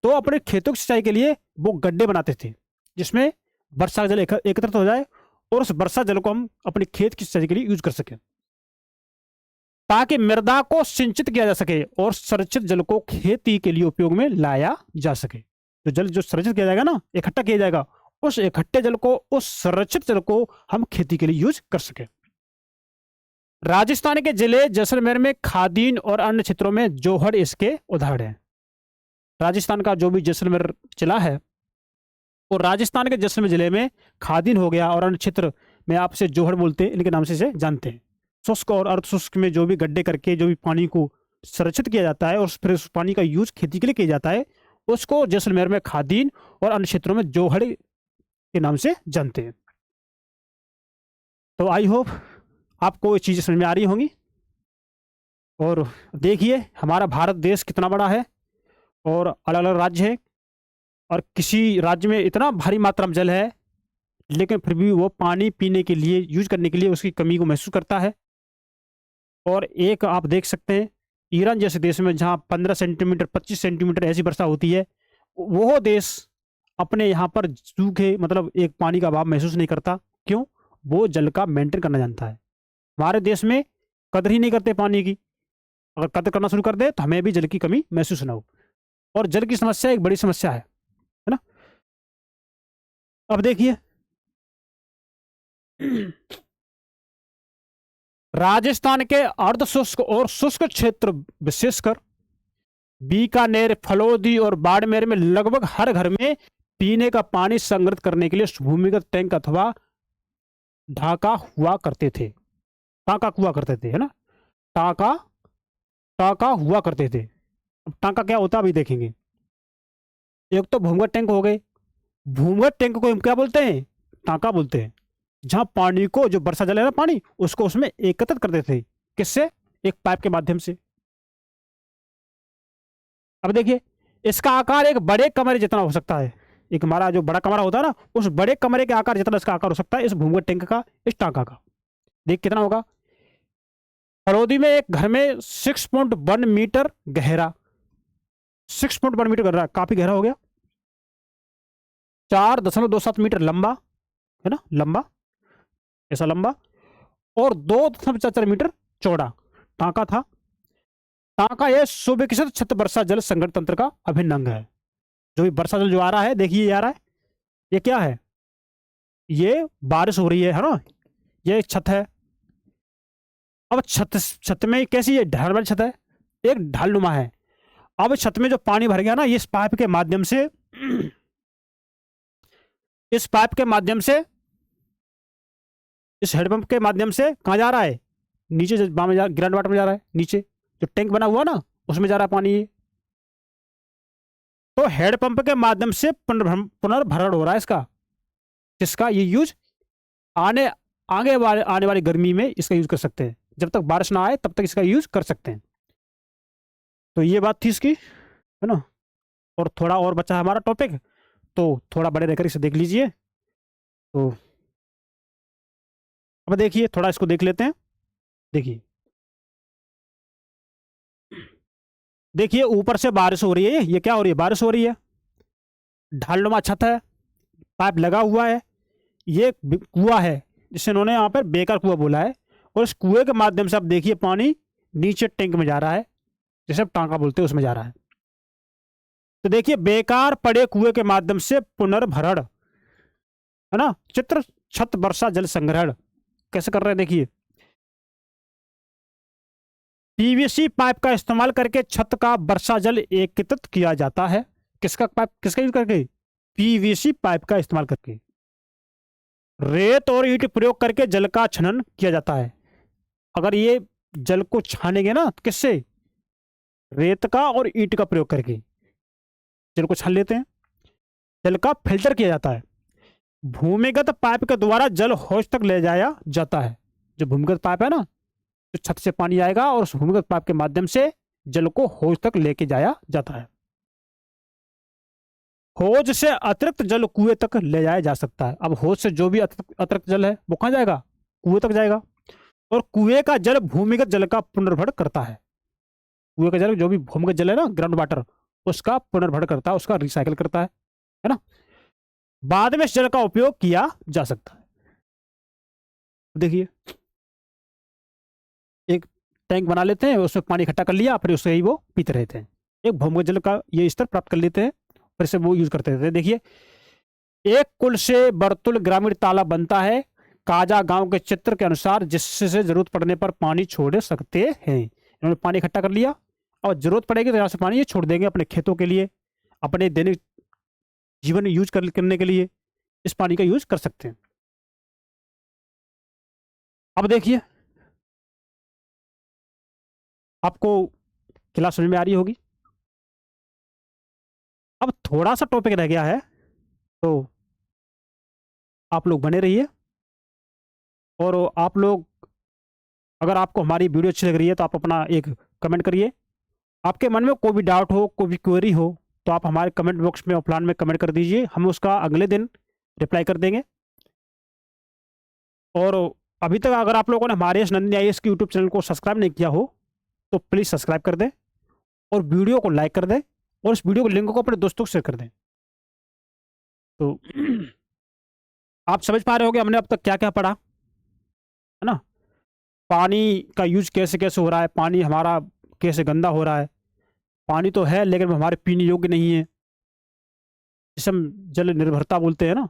तो अपने खेतों की सिंचाई के लिए वो गड्ढे बनाते थे, जिसमें वर्षा जल एकत्रित हो जाए और उस वर्षा जल को हम अपने खेत की सिंचाई के लिए यूज कर सकें, ताकि मृदा को सिंचित किया जा सके और संरक्षित जल को खेती के लिए उपयोग में लाया जा सके। तो जल जो संरक्षित किया जाएगा ना, इकट्ठा किया जाएगा, उस इकट्ठे जल को, उस संरक्षित जल को हम खेती के लिए यूज कर सके। राजस्थान के जिले जैसलमेर में खादीन और अन्य क्षेत्रों में जोहड़ इसके उदाहरण है। राजस्थान का जो भी जैसलमेर जिला है, और राजस्थान के जैसलमेर जिले में खादीन हो गया, और अन्य क्षेत्र में आपसे जोहड़ बोलते हैं, इनके नाम से इसे जानते हैं। शुष्क और अर्धशुष्क में जो भी गड्ढे करके जो भी पानी को संरक्षित किया जाता है और फिर उस पानी का यूज खेती के लिए किया जाता है, उसको जैसलमेर में खादीन और अन्य क्षेत्रों में जोहड़ के नाम से जानते हैं। तो आई होप आपको ये चीजें समझ में आ रही होंगी। और देखिए, हमारा भारत देश कितना बड़ा है और अलग अलग राज्य है, और किसी राज्य में इतना भारी मात्रा में जल है, लेकिन फिर भी वो पानी पीने के लिए, यूज करने के लिए उसकी कमी को महसूस करता है। और एक आप देख सकते हैं, ईरान जैसे देश में जहाँ 15 सेंटीमीटर 25 सेंटीमीटर ऐसी वर्षा होती है, वो देश अपने यहाँ पर सूखे, मतलब एक पानी का अभाव महसूस नहीं करता। क्यों, वो जल का मेंटेन करना जानता है। हमारे देश में कदर ही नहीं करते पानी की। अगर कदर करना शुरू कर दे तो हमें भी जल की कमी महसूस ना हो। और जल की समस्या एक बड़ी समस्या है ना। अब देखिए, राजस्थान के अर्धशुष्क और शुष्क क्षेत्र, विशेषकर बीकानेर, फलोदी और बाड़मेर में लगभग हर घर में पीने का पानी संग्रहित करने के लिए भूमिगत टैंक अथवा ढाका हुआ करते थे। टाका हुआ करते थे, है ना, टाका हुआ करते थे। अब टाका क्या होता है अभी देखेंगे। एक तो भूमिगत टैंक हो गए। भूमिगत टैंक को हम क्या बोलते हैं, टाका बोलते हैं, जहां पानी को, जो वर्षा जल है ना पानी, उसको उसमें एकत्रित करते थे। किससे, एक पाइप के माध्यम से। अब देखिए, इसका आकार एक बड़े कमरे जितना हो सकता है। एक हमारा जो बड़ा कमरा होता है ना, उस बड़े कमरे के आकार जितना इसका आकार हो सकता है इस भूमिगत टैंक का, इस टांका का। देख कितना होगा। हरौदी में एक घर में 6.1 मीटर गहरा, 6.1 मीटर गहरा, काफी गहरा हो गया। 4.27 मीटर लंबा है ना, लंबा, ऐसा लंबा, और 2.4 मीटर चौड़ा टांका था। टांका यह सुविकसित छत वर्षा जल संग्रहण तंत्र का अभिन्न अंग है। जो भी वर्षा जल जो आ रहा है, देखिए ये आ रहा है, ये क्या है, ये बारिश हो रही है ना, ये छत है। अब छत में कैसी है, ढाल वाली छत है, एक ढालनुमा है। अब छत में जो पानी भर गया ना, ये इस पाइप के माध्यम से, इस पाइप के माध्यम से, इस हेडपंप के माध्यम से कहाँ जा रहा है, नीचे ग्राउंड वाटर में जा रहा है। नीचे जो टैंक बना हुआ ना, उसमें जा रहा है पानी। तो हेडपंप के माध्यम से पुनर्भरण हो रहा है इसका, जिसका ये यूज आने वाली गर्मी में इसका यूज कर सकते हैं। जब तक बारिश ना आए तब तक इसका यूज कर सकते हैं। तो ये बात थी इसकी, है ना। और थोड़ा और बचा है हमारा टॉपिक, तो थोड़ा बड़े रहकर इसे देख लीजिए। तो अब देखिए, थोड़ा इसको देख लेते हैं। देखिए देखिए, ऊपर से बारिश हो रही है, ये क्या हो रही है, बारिश हो रही है। ढालनुमा छत है, पाइप लगा हुआ है, ये कुआं है जिसे इन्होंने यहाँ पर बेकार कुआं बोला है। और इस कुएं के माध्यम से आप देखिए पानी नीचे टैंक में जा रहा है, जैसे टांका बोलते हैं उसमें जा रहा है। तो देखिए, बेकार पड़े कुएं के माध्यम से पुनर्भरण, है ना, चित्र छत वर्षा जल संग्रहण कैसे कर रहे हैं। देखिए, पीवीसी पाइप का इस्तेमाल करके छत का वर्षा जल एकत्रित किया जाता है। किसका पाइप, किसका यूज करके, पीवीसी पाइप का इस्तेमाल करके। रेत और ईंट प्रयोग करके जल का छनन किया जाता है। अगर ये जल को छानेंगे ना, तो किससे, रेत का और ईंट का प्रयोग करके जल को छान लेते हैं। जल का फिल्टर किया जाता है। भूमिगत पाइप के द्वारा जल हौज तक ले जाया जाता है। जो भूमिगत पाइप है ना, तो छत से पानी आएगा और उस भूमिगत पाइप के माध्यम से जल को हौज तक लेके जाया जाता है। हौज से अतिरिक्त जल कुएं तक ले जाया जा सकता है। अब हौज से जो भी अतिरिक्त जल है वो कहाँ जाएगा, कुएं तक जाएगा। और कुएं का जल भूमिगत जल का पुनर्भरण करता है। कुएं का जल, जो भी भूमिगत जल है ना, ग्राउंड वाटर, उसका पुनर्भरण करता है, उसका रिसाइकिल करता है ना। बाद में इस जल का उपयोग किया जा सकता है। देखिए, एक टैंक बना लेते हैं, उसमें पानी इकट्ठा कर लिया, फिर उससे ही वो पीते रहते हैं। एक भूमिगत जल का ये स्तर प्राप्त कर लेते हैं, फिर से वो यूज करते रहते हैं। देखिए, एक कुल से बर्तुल ग्रामीण तालाब बनता है काजा गांव के चित्र के अनुसार, जिससे जरूरत पड़ने पर पानी छोड़ सकते हैं। इन्होंने पानी इकट्ठा कर लिया और जरूरत पड़ेगी तो यहाँ से पानी ये छोड़ देंगे अपने खेतों के लिए, अपने दैनिक जीवन यूज करने के लिए इस पानी का यूज कर सकते हैं। अब देखिए, आपको क्लास समझ में आ रही होगी। अब थोड़ा सा टॉपिक रह गया है, तो आप लोग बने रहिए। और आप लोग, अगर आपको हमारी वीडियो अच्छी लग रही है तो आप अपना एक कमेंट करिए। आपके मन में कोई भी डाउट हो, कोई भी क्वेरी हो, तो आप हमारे कमेंट बॉक्स में ऑफलाइन में कमेंट कर दीजिए, हम उसका अगले दिन रिप्लाई कर देंगे। और अभी तक अगर आप लोगों ने हमारे इस नंदिनी IAS के यूट्यूब चैनल को सब्सक्राइब नहीं किया हो तो प्लीज़ सब्सक्राइब कर दें और वीडियो को लाइक कर दें और इस वीडियो को लिंक को अपने दोस्तों को शेयर कर दें। तो आप समझ पा रहे होंगे हमने अब तक क्या क्या पढ़ा, है ना। पानी का यूज कैसे कैसे हो रहा है, पानी हमारा कैसे गंदा हो रहा है। पानी तो है लेकिन हमारे पीने योग्य नहीं है, जिसे हम जल निर्भरता बोलते हैं ना,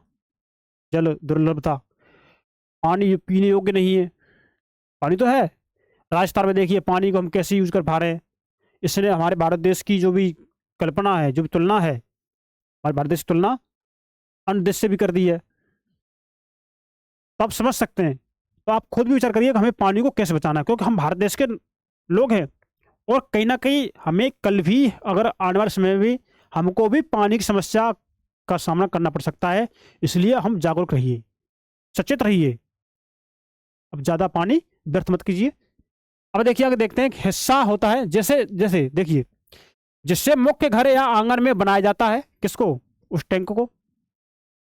जल दुर्लभता। पानी पीने योग्य नहीं है। पानी तो है, राजस्थान में देखिए पानी को हम कैसे यूज कर पा रहे हैं। इसने हमारे भारत देश की जो भी कल्पना है, जो भी तुलना है, हमारे भारत देश की तुलना अन्य देश से भी कर दी है। तो आप समझ सकते हैं। तो आप खुद भी विचार करिए कि हमें पानी को कैसे बचाना है, क्योंकि हम भारत देश के लोग हैं और कहीं ना कहीं हमें कल भी, अगर आने वाले समय में भी हमको भी पानी की समस्या का सामना करना पड़ सकता है। इसलिए हम जागरूक रहिए, सचेत रहिए। अब ज़्यादा पानी व्यर्थ मत कीजिए। अब देखिए, अगर देखते हैं एक हिस्सा होता है, जैसे जैसे देखिए, जिससे मुख्य घर या आंगन में बनाया जाता है। किसको? उस टैंक को।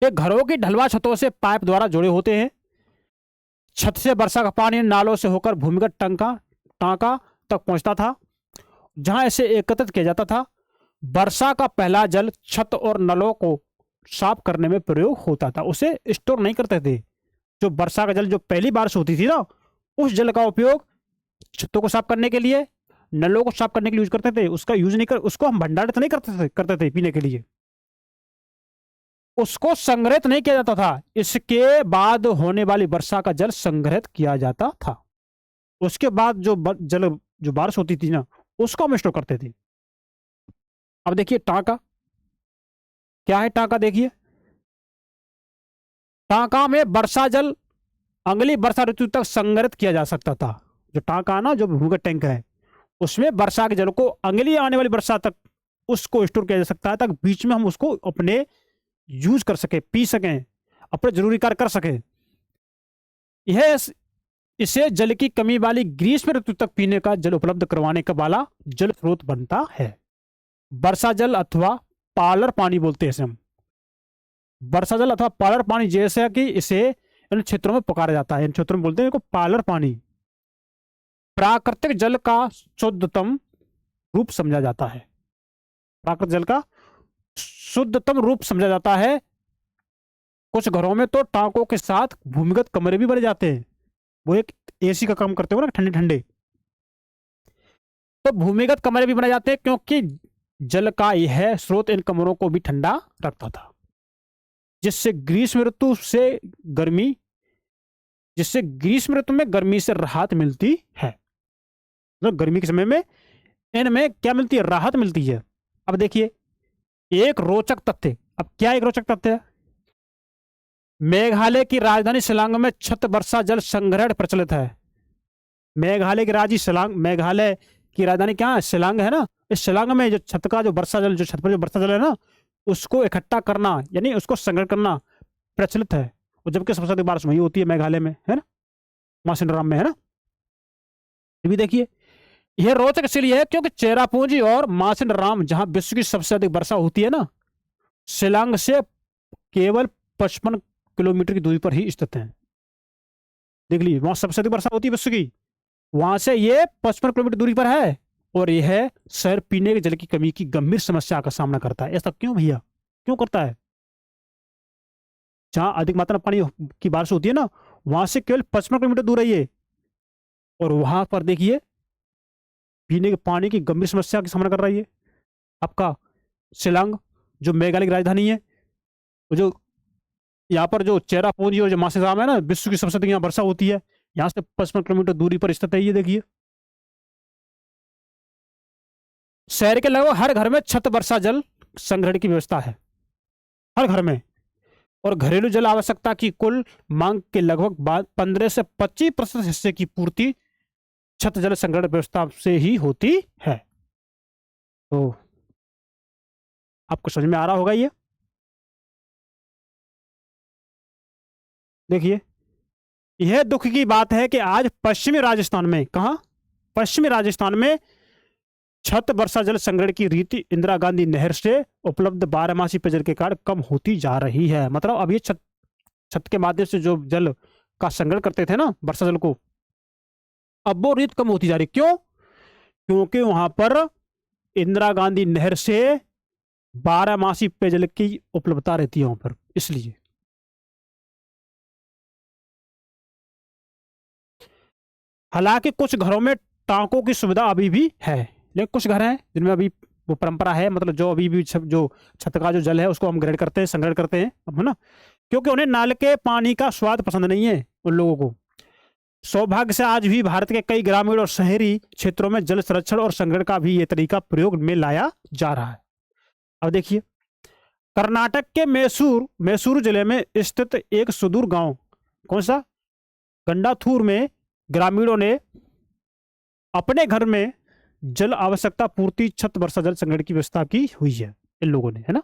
ये घरों की ढलवा छतों से पाइप द्वारा जुड़े होते हैं। छत से वर्षा का पानी नालों से होकर भूमिगत टांका तक पहुंचता था, जहां इसे एकत्रित किया जाता था। वर्षा का पहला जल छत और नलों को साफ करने में प्रयोग होता था, उसे स्टोर नहीं करते थे। जो वर्षा का जल जो पहली बारिश होती थी ना, उस जल का उपयोग छतों को साफ करने के लिए, नलों को साफ करने के लिए यूज करते थे। उसका यूज नहीं कर उसको हम भंडारित नहीं करते थे पीने के लिए, उसको संग्रहित नहीं किया जाता था। इसके बाद होने वाली वर्षा का जल संग्रहित किया जाता था। उसके बाद जो बारिश होती थी ना, उसको हम स्टोर करते थे। अब देखिए टांका क्या है। टांका देखिए, टांका में वर्षा जल अगली वर्षा ऋतु तक संग्रहित किया जा सकता था। जो टांका ना, जो भूमिगत टैंक है, उसमें वर्षा के जल को अगली आने वाली वर्षा तक उसको स्टोर किया जा सकता है, ताकि बीच में हम उसको अपने यूज कर सके, पी सकें, अपने जरूरी कार्य कर सकें। यह इसे जल की कमी वाली ग्रीष्म ऋतु तक पीने का जल उपलब्ध करवाने का वाला जल स्रोत बनता है। वर्षा जल अथवा पालर पानी बोलते हैं इसे हम। वर्षा जल अथवा पालर पानी, जैसे कि इसे इन क्षेत्रों में पुकारा जाता है, इन क्षेत्रों में बोलते हैं इसको पालर पानी। प्राकृतिक जल का शुद्धतम रूप समझा जाता है। प्राकृतिक जल का शुद्धतम रूप समझा जाता है। कुछ घरों में तो टांकों के साथ भूमिगत कमरे भी बने जाते हैं, वो एक एसी का काम करते हो ना, ठंडे ठंडे। तो भूमिगत कमरे भी बनाए जाते हैं, क्योंकि जल का यह स्रोत इन कमरों को भी ठंडा रखता था, जिससे ग्रीष्म ऋतु में गर्मी से राहत मिलती है। तो गर्मी के समय में इनमें क्या मिलती है? राहत मिलती है। अब देखिए एक रोचक तथ्य। अब क्या एक रोचक तथ्य है? मेघालय की राजधानी शिलांग में छत वर्षा जल संग्रहण प्रचलित है। मेघालय की राजधानी क्या है? शिलांग है ना। इस शिलांग में जो छत पर जो वर्षा जल है ना, उसको इकट्ठा करना, यानी उसको संग्रह करना प्रचलित है। और जबकि सबसे अधिक बारिश वही होती है मेघालय में, है ना, मासिनराम में, है ना। ये भी देखिए, यह रोचक इसलिए है क्योंकि चेरापूंजी और मासिनराम, जहां विश्व की सबसे अधिक वर्षा होती है ना, शिलांग से केवल 55 किलोमीटर की दूरी पर ही स्थित है। देख लीजिए, वहां सबसे अधिक वर्षा होती है विश्व की, वहां से ये 55 किलोमीटर दूरी पर है। और यह शहर पीने के जल की कमी की गंभीर समस्या का सामना करता है। ऐसा क्यों भैया, क्यों करता है? जहां अधिक मात्रा में पानी की बारिश होती है ना, वहां से केवल 55 किलोमीटर दूर है ये, और वहां पर देखिए पीने के पानी की गंभीर समस्या का सामना कर रहा है ये आपका शिलांग, जो मेघालय की राजधानी है। जो यहाँ पर जो चेरापूंजी और जो मासिनराम है ना, विश्व की सबसे अधिक यहाँ वर्षा होती है, यहाँ से 55 किलोमीटर दूरी पर स्थित है ये। देखिए शहर के लगभग हर घर में छत वर्षा जल संग्रहण की व्यवस्था है, हर घर में। और घरेलू जल आवश्यकता की कुल मांग के लगभग 15 से 25% हिस्से की पूर्ति छत जल संग्रहण व्यवस्था से ही होती है। तो आपको समझ में आ रहा होगा ये। देखिए यह दुख की बात है कि आज पश्चिमी राजस्थान में, कहा? पश्चिमी राजस्थान में छत वर्षा जल संग्रहण की रीति इंदिरा गांधी नहर से उपलब्ध 12मासी पेयजल के कारण कम होती जा रही है। मतलब अब ये छत के माध्यम से जो जल का संग्रहण करते थे ना, वर्षा जल को, अब वो रीत कम होती जा रही। क्यों? क्योंकि वहां पर इंदिरा गांधी नहर से 12मासी पेयजल की उपलब्धता रहती है वहां पर, इसलिए। हालांकि कुछ घरों में टांकों की सुविधा अभी भी है, लेकिन कुछ घर हैं जिनमें अभी वो परंपरा है, मतलब जो अभी भी जो छत का जो जल है उसको हम ग्रहण करते हैं, संग्रहण करते हैं, है ना। क्योंकि उन्हें नल के पानी का स्वाद पसंद नहीं है उन लोगों को। सौभाग्य से आज भी भारत के कई ग्रामीण और शहरी क्षेत्रों में जल संरक्षण और संग्रहण का भी ये तरीका प्रयोग में लाया जा रहा है। अब देखिए कर्नाटक के मैसूर जिले में स्थित एक सुदूर गांव, कौन सा? गंडाथूर में ग्रामीणों ने अपने घर में जल आवश्यकता पूर्ति छत वर्षा जल संग्रहण की व्यवस्था की हुई है इन लोगों ने, है ना।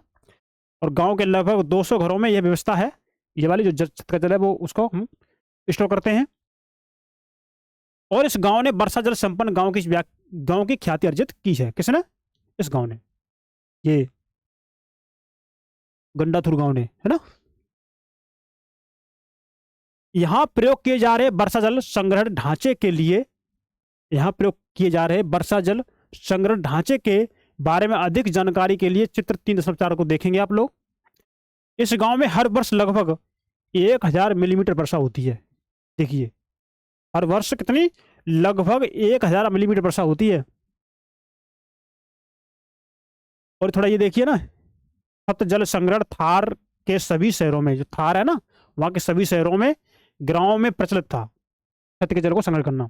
और गांव के लगभग 200 घरों में यह व्यवस्था है। ये वाली जो छत का जल है वो उसको हम स्टोर करते हैं। और इस गांव ने वर्षा जल संपन्न गांव की ख्याति अर्जित की है। किसने? इस गांव ने, ये गंडाथुर गांव ने, है ना। यहां प्रयोग किए जा रहे वर्षा जल संग्रहण ढांचे के लिए, यहां प्रयोग किए जा रहे वर्षा जल संग्रहण ढांचे के बारे में अधिक जानकारी के लिए चित्र 3.4 को देखेंगे आप लोग। इस गांव में हर वर्ष लगभग 1000 मिलीमीटर वर्षा होती है। देखिए, हर वर्ष कितनी, लगभग 1000 मिलीमीटर वर्षा होती है। और थोड़ा ये देखिए ना, सत जल संग्रहण थार के सभी शहरों में, जो थार है ना, वहां के सभी शहरों में, गांवों में प्रचलित था सत्य के जल को संग्रहण करना।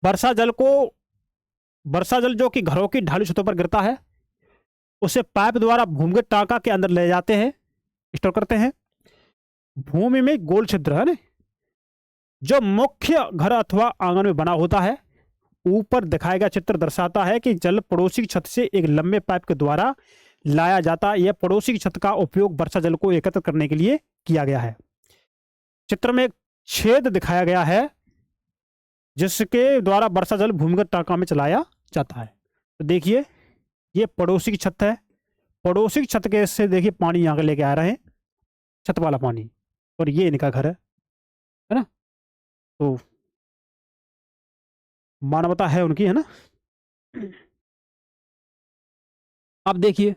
वर्षा जल को, वर्षा जल जो कि घरों की ढालू छतों पर गिरता है, उसे पाइप द्वारा भूमिगत टांका के अंदर ले जाते हैं, स्टोर करते हैं। भूमि में गोल छिद्र है ना, जो मुख्य घर अथवा आंगन में बना होता है। ऊपर दिखाया गया चित्र दर्शाता है कि जल पड़ोसी की छत से एक लंबे पाइप के द्वारा लाया जाता है। यह पड़ोसी की छत का उपयोग वर्षा जल को एकत्र करने के लिए किया गया है। चित्र में एक छेद दिखाया गया है जिसके द्वारा वर्षा जल भूमिगत टांका में चलाया जाता है। तो देखिए, ये पड़ोसी की छत है, पड़ोसी की छत के से देखिए पानी यहाँ लेके आ रहे हैं, छत वाला पानी, और ये इनका घर है ना। तो मानवता है उनकी, है ना। अब देखिए,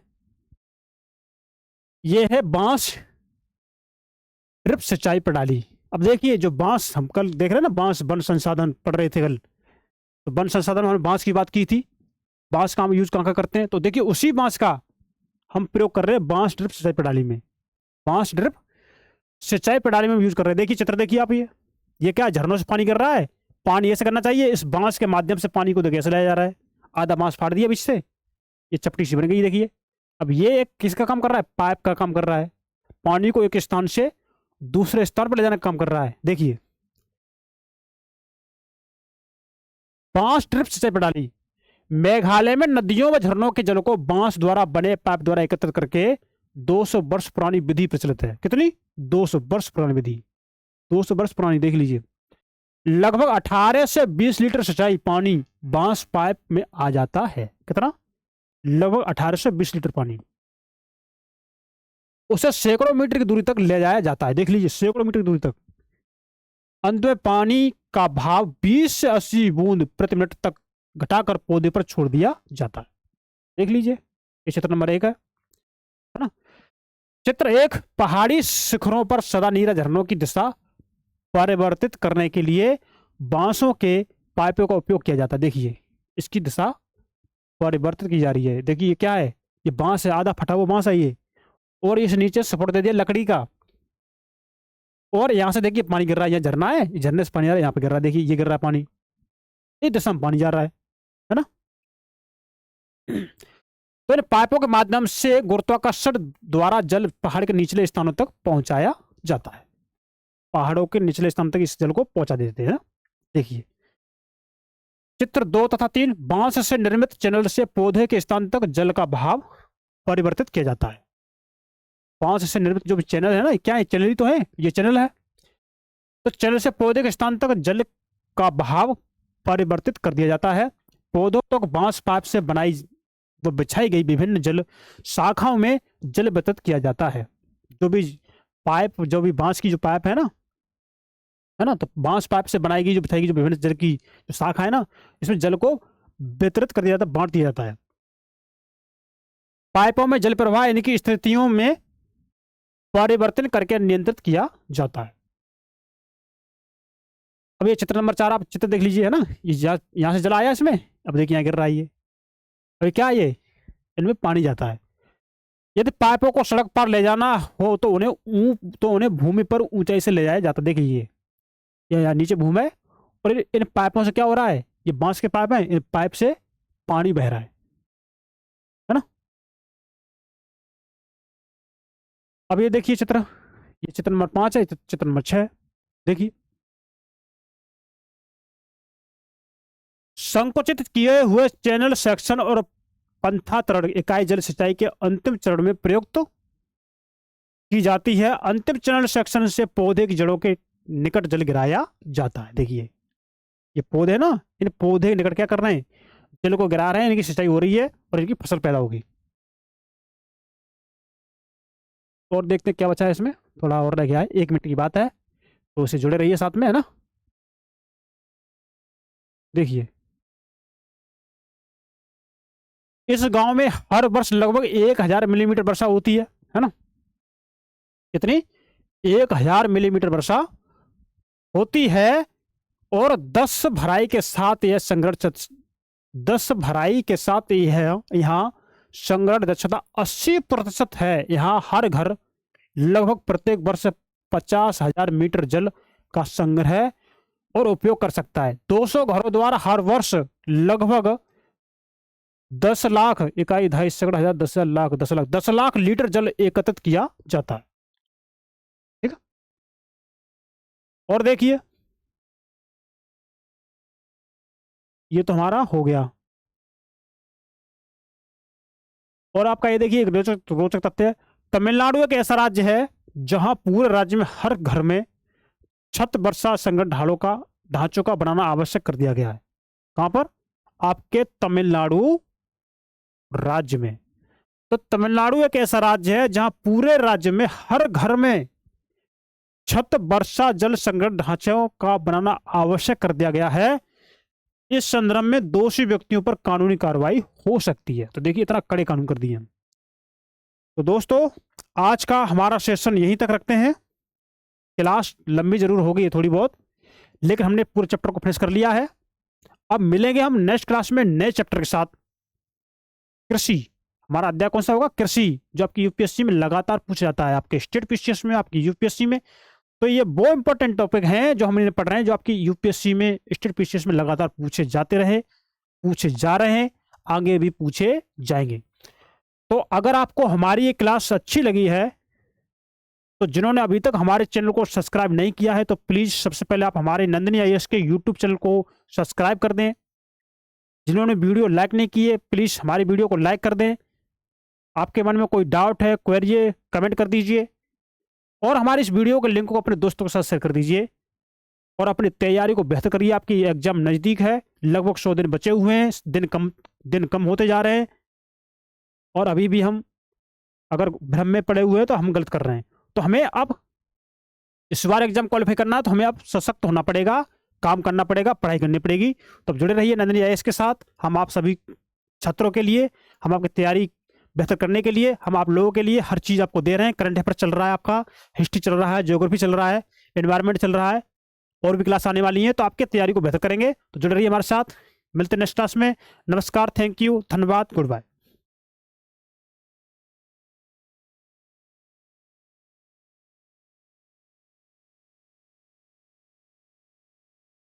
ये है बांस ड्रिप सिंचाई प्रणाली। अब देखिए, जो बांस हम कल देख रहे हैं ना, बांस वन संसाधन पढ़ रहे थे कल, तो वन संसाधन हमने बांस की बात की थी। बांस का हम यूज कहाँ करते हैं, तो देखिए उसी बांस का हम प्रयोग कर रहे हैं बांस ड्रिप सिंचाई प्रणाली में। बांस ड्रिप सिंचाई प्रणाली में यूज कर रहे हैं। देखिए चित्र देखिए आप, ये क्या झरनों से पानी गिर रहा है, पानी ऐसे करना चाहिए, इस बांस के माध्यम से पानी को देखिए ऐसे लाया जा रहा है। आधा बांस फाड़ दिया बीच से, ये चपटी सी बन गई देखिए। अब ये एक किसका काम कर रहा है, पाइप का काम कर रहा है, पानी को एक स्थान से दूसरे स्थान पर ले जाने का काम कर रहा है। देखिए, बांस ड्रिप सिंचाई प्रणाली मेघालय में नदियों व झरनों के जल को बांस द्वारा बने पाइप द्वारा एकत्रित करके 200 वर्ष पुरानी विधि प्रचलित है। कितनी, 200 वर्ष पुरानी विधि, 200 वर्ष पुरानी, देख लीजिए। लगभग 18 से 20 लीटर सिंचाई पानी बांस पाइप में आ जाता है। कितना, लगभग 18 से 20 लीटर पानी, उसे सैकड़ों मीटर की दूरी तक ले जाया जाता है। देख लीजिए, सैकड़ों मीटर की दूरी तक। अंत में पानी का भाव 20 से 80 बूंद प्रति मिनट तक घटाकर पौधे पर छोड़ दिया जाता है। देख लीजिए, ये चित्र नंबर 1 है ना। चित्र 1, पहाड़ी शिखरों पर सदा नीरा झरनों की दिशा परिवर्तित करने के लिए बांसों के पाइपों का उपयोग किया जाता है। देखिए, इसकी दिशा परिवर्तित की जा रही है। देखिए, ये क्या है, ये बांस है, आधा फटा हुआ बांस है ये, और इस नीचे सपोर्ट दे दिया लकड़ी का, और यहां से देखिए पानी गिर रहा है, यहाँ झरना है, झरने से पानी आ रहा है, यहाँ पे गिर रहा है। देखिए, ये गिर रहा है पानी, इस दिशा में पानी जा रहा है ना। तो इन पाइपों के माध्यम से गुरुत्वाकर्षण द्वारा जल पहाड़ के निचले स्थानों तक पहुंचाया जाता है। पहाड़ों के निचले स्थान तक इस जल को पहुंचा देते हैं। देखिए, चित्र 2 तथा 3, बांस से निर्मित चैनल से पौधे के स्थान तक जल का बहाव परिवर्तित किया जाता है। बांस से निर्मित जो भी चैनल है ना, क्या है, चैनल ही तो है, ये चैनल है। तो चैनल से पौधे के स्थान तक जल का बहाव परिवर्तित कर दिया जाता है। पौधों तक बांस पाइप से बनाई व बिछाई गई विभिन्न जल शाखाओं में जल वितरित किया जाता है। जो भी पाइप, जो भी बांस की जो पाइप है ना, तो बांस पाइप से बनाई गई जो बिछाई गई जो विभिन्न जल की जो शाखा है ना, इसमें जल को वितरित कर दिया जाता है, बांट दिया जाता है। पाइपों में जल प्रवाह इनकी स्थितियों में परिवर्तन करके नियंत्रित किया जाता है। अब ये चित्र नंबर 4 आप चित्र देख लीजिए, है ना, ये यहाँ से जल आया इसमें, अब देखिए यहाँ गिर रहा है ये। अभी क्या है, ये इनमें पानी जाता है। यदि पाइपों को सड़क पर ले जाना हो तो उन्हें भूमि पर ऊंचाई से ले जाया जाता। देखिए, ये नीचे भूमि है, और इन पाइपों से क्या हो रहा है, ये बांस के पाइप हैं, इन पाइप से पानी बह रहा है ना। अब ये देखिए चित्र, ये चित्र नंबर 5 है, चित्र नंबर 6 देखिए। संकुचित किए हुए चैनल सेक्शन और पंथातरण इकाई जल सिंचाई के अंतिम चरण में प्रयुक्त की जाती है। अंतिम चरण सेक्शन से पौधे की जड़ों के निकट जल गिराया जाता है। देखिए, ये पौधे ना, इन पौधे के निकट क्या कर रहे हैं, तिल को गिरा रहे हैं, इनकी सिंचाई हो रही है और इनकी फसल पैदा होगी। और देखते हैं क्या बचा है इसमें, थोड़ा और रह गया है, 1 मिनट की बात है, तो उसे जुड़े रहिए साथ में, है ना। देखिए इस गांव में हर वर्ष लगभग 1000 मिलीमीटर वर्षा होती है ना। कितनी? 1000 मिलीमीटर वर्षा होती है। और 10 भराई के साथ यह संग्रहण 10 भराई के साथ यह यहाँ संग्रहण दक्षता 80% है। यहाँ हर घर लगभग प्रत्येक वर्ष 50,000 मीटर जल का संग्रह और उपयोग कर सकता है। 200 घरों द्वारा हर वर्ष लगभग 10 लाख इकाई 2,500 10 लाख लीटर जल एकत्रित किया जाता है। ठीक है। और देखिए ये तो हमारा हो गया। और आपका ये देखिए एक रोचक तथ्य है, तमिलनाडु एक ऐसा राज्य है जहां पूरे राज्य में हर घर में छत वर्षा संग्रहण ढांचों का बनाना आवश्यक कर दिया गया है। कहां पर? आपके तमिलनाडु राज्य में। तो तमिलनाडु एक ऐसा राज्य है जहां पूरे राज्य में हर घर में छत वर्षा जल संग्रहण ढांचों का बनाना आवश्यक कर दिया गया है। इस संदर्भ में दोषी व्यक्तियों पर कानूनी कार्रवाई हो सकती है। तो देखिए इतना कड़े कानून कर दिए हैं। तो दोस्तों आज का हमारा सेशन यहीं तक रखते हैं। क्लास लंबी जरूर हो गई है थोड़ी बहुत, लेकिन हमने पूरे चैप्टर को फिनिश कर लिया है। अब मिलेंगे हम नेक्स्ट क्लास में नए चैप्टर के साथ। कृषि, हमारा अध्याय कौन सा होगा? कृषि, जो आपकी यूपीएससी में लगातार पूछा जाता है, आपके स्टेट पीसीएस में, आपकी यूपीएससी में। तो ये वो इंपॉर्टेंट टॉपिक हैं जो हम इन्हें पढ़ रहे हैं, जो आपकी यूपीएससी में, स्टेट पीसीएस में लगातार पूछे जाते रहे, पूछे जा रहे हैं, आगे भी पूछे जाएंगे। तो अगर आपको हमारी ये क्लास अच्छी लगी है, तो जिन्होंने अभी तक हमारे चैनल को सब्सक्राइब नहीं किया है, तो प्लीज सबसे पहले आप हमारे नंदिनी आईएएस के यूट्यूब चैनल को सब्सक्राइब कर दें। जिन्होंने वीडियो लाइक नहीं की है, प्लीज हमारी वीडियो को लाइक कर दें। आपके मन में कोई डाउट है, क्वेरी है, कमेंट कर दीजिए। और हमारी इस वीडियो के लिंक को अपने दोस्तों के साथ शेयर कर दीजिए। और अपनी तैयारी को बेहतर करिए। आपकी एग्जाम नज़दीक है, लगभग 100 दिन बचे हुए हैं, दिन कम होते जा रहे हैं। और अभी भी हम अगर भ्रम में पड़े हुए हैं तो हम गलत कर रहे हैं। तो हमें अब इस बार एग्जाम क्वालिफाई करना है, तो हमें अब सशक्त होना पड़ेगा, काम करना पड़ेगा, पढ़ाई करनी पड़ेगी। तो जुड़े रहिए नंदिनी आईएएस के साथ। हम आप सभी छात्रों के लिए, हम आपकी तैयारी बेहतर करने के लिए, हम आप लोगों के लिए हर चीज़ आपको दे रहे हैं। करंट अफेयर चल रहा है, आपका हिस्ट्री चल रहा है, ज्योग्राफी चल रहा है, एनवायरनमेंट चल रहा है, और भी क्लास आने वाली है। तो आपकी तैयारी को बेहतर करेंगे। तो जुड़े रहिए हमारे साथ। मिलते हैं नेक्स्ट क्लास में। नमस्कार, थैंक यू, धन्यवाद, गुड बाय।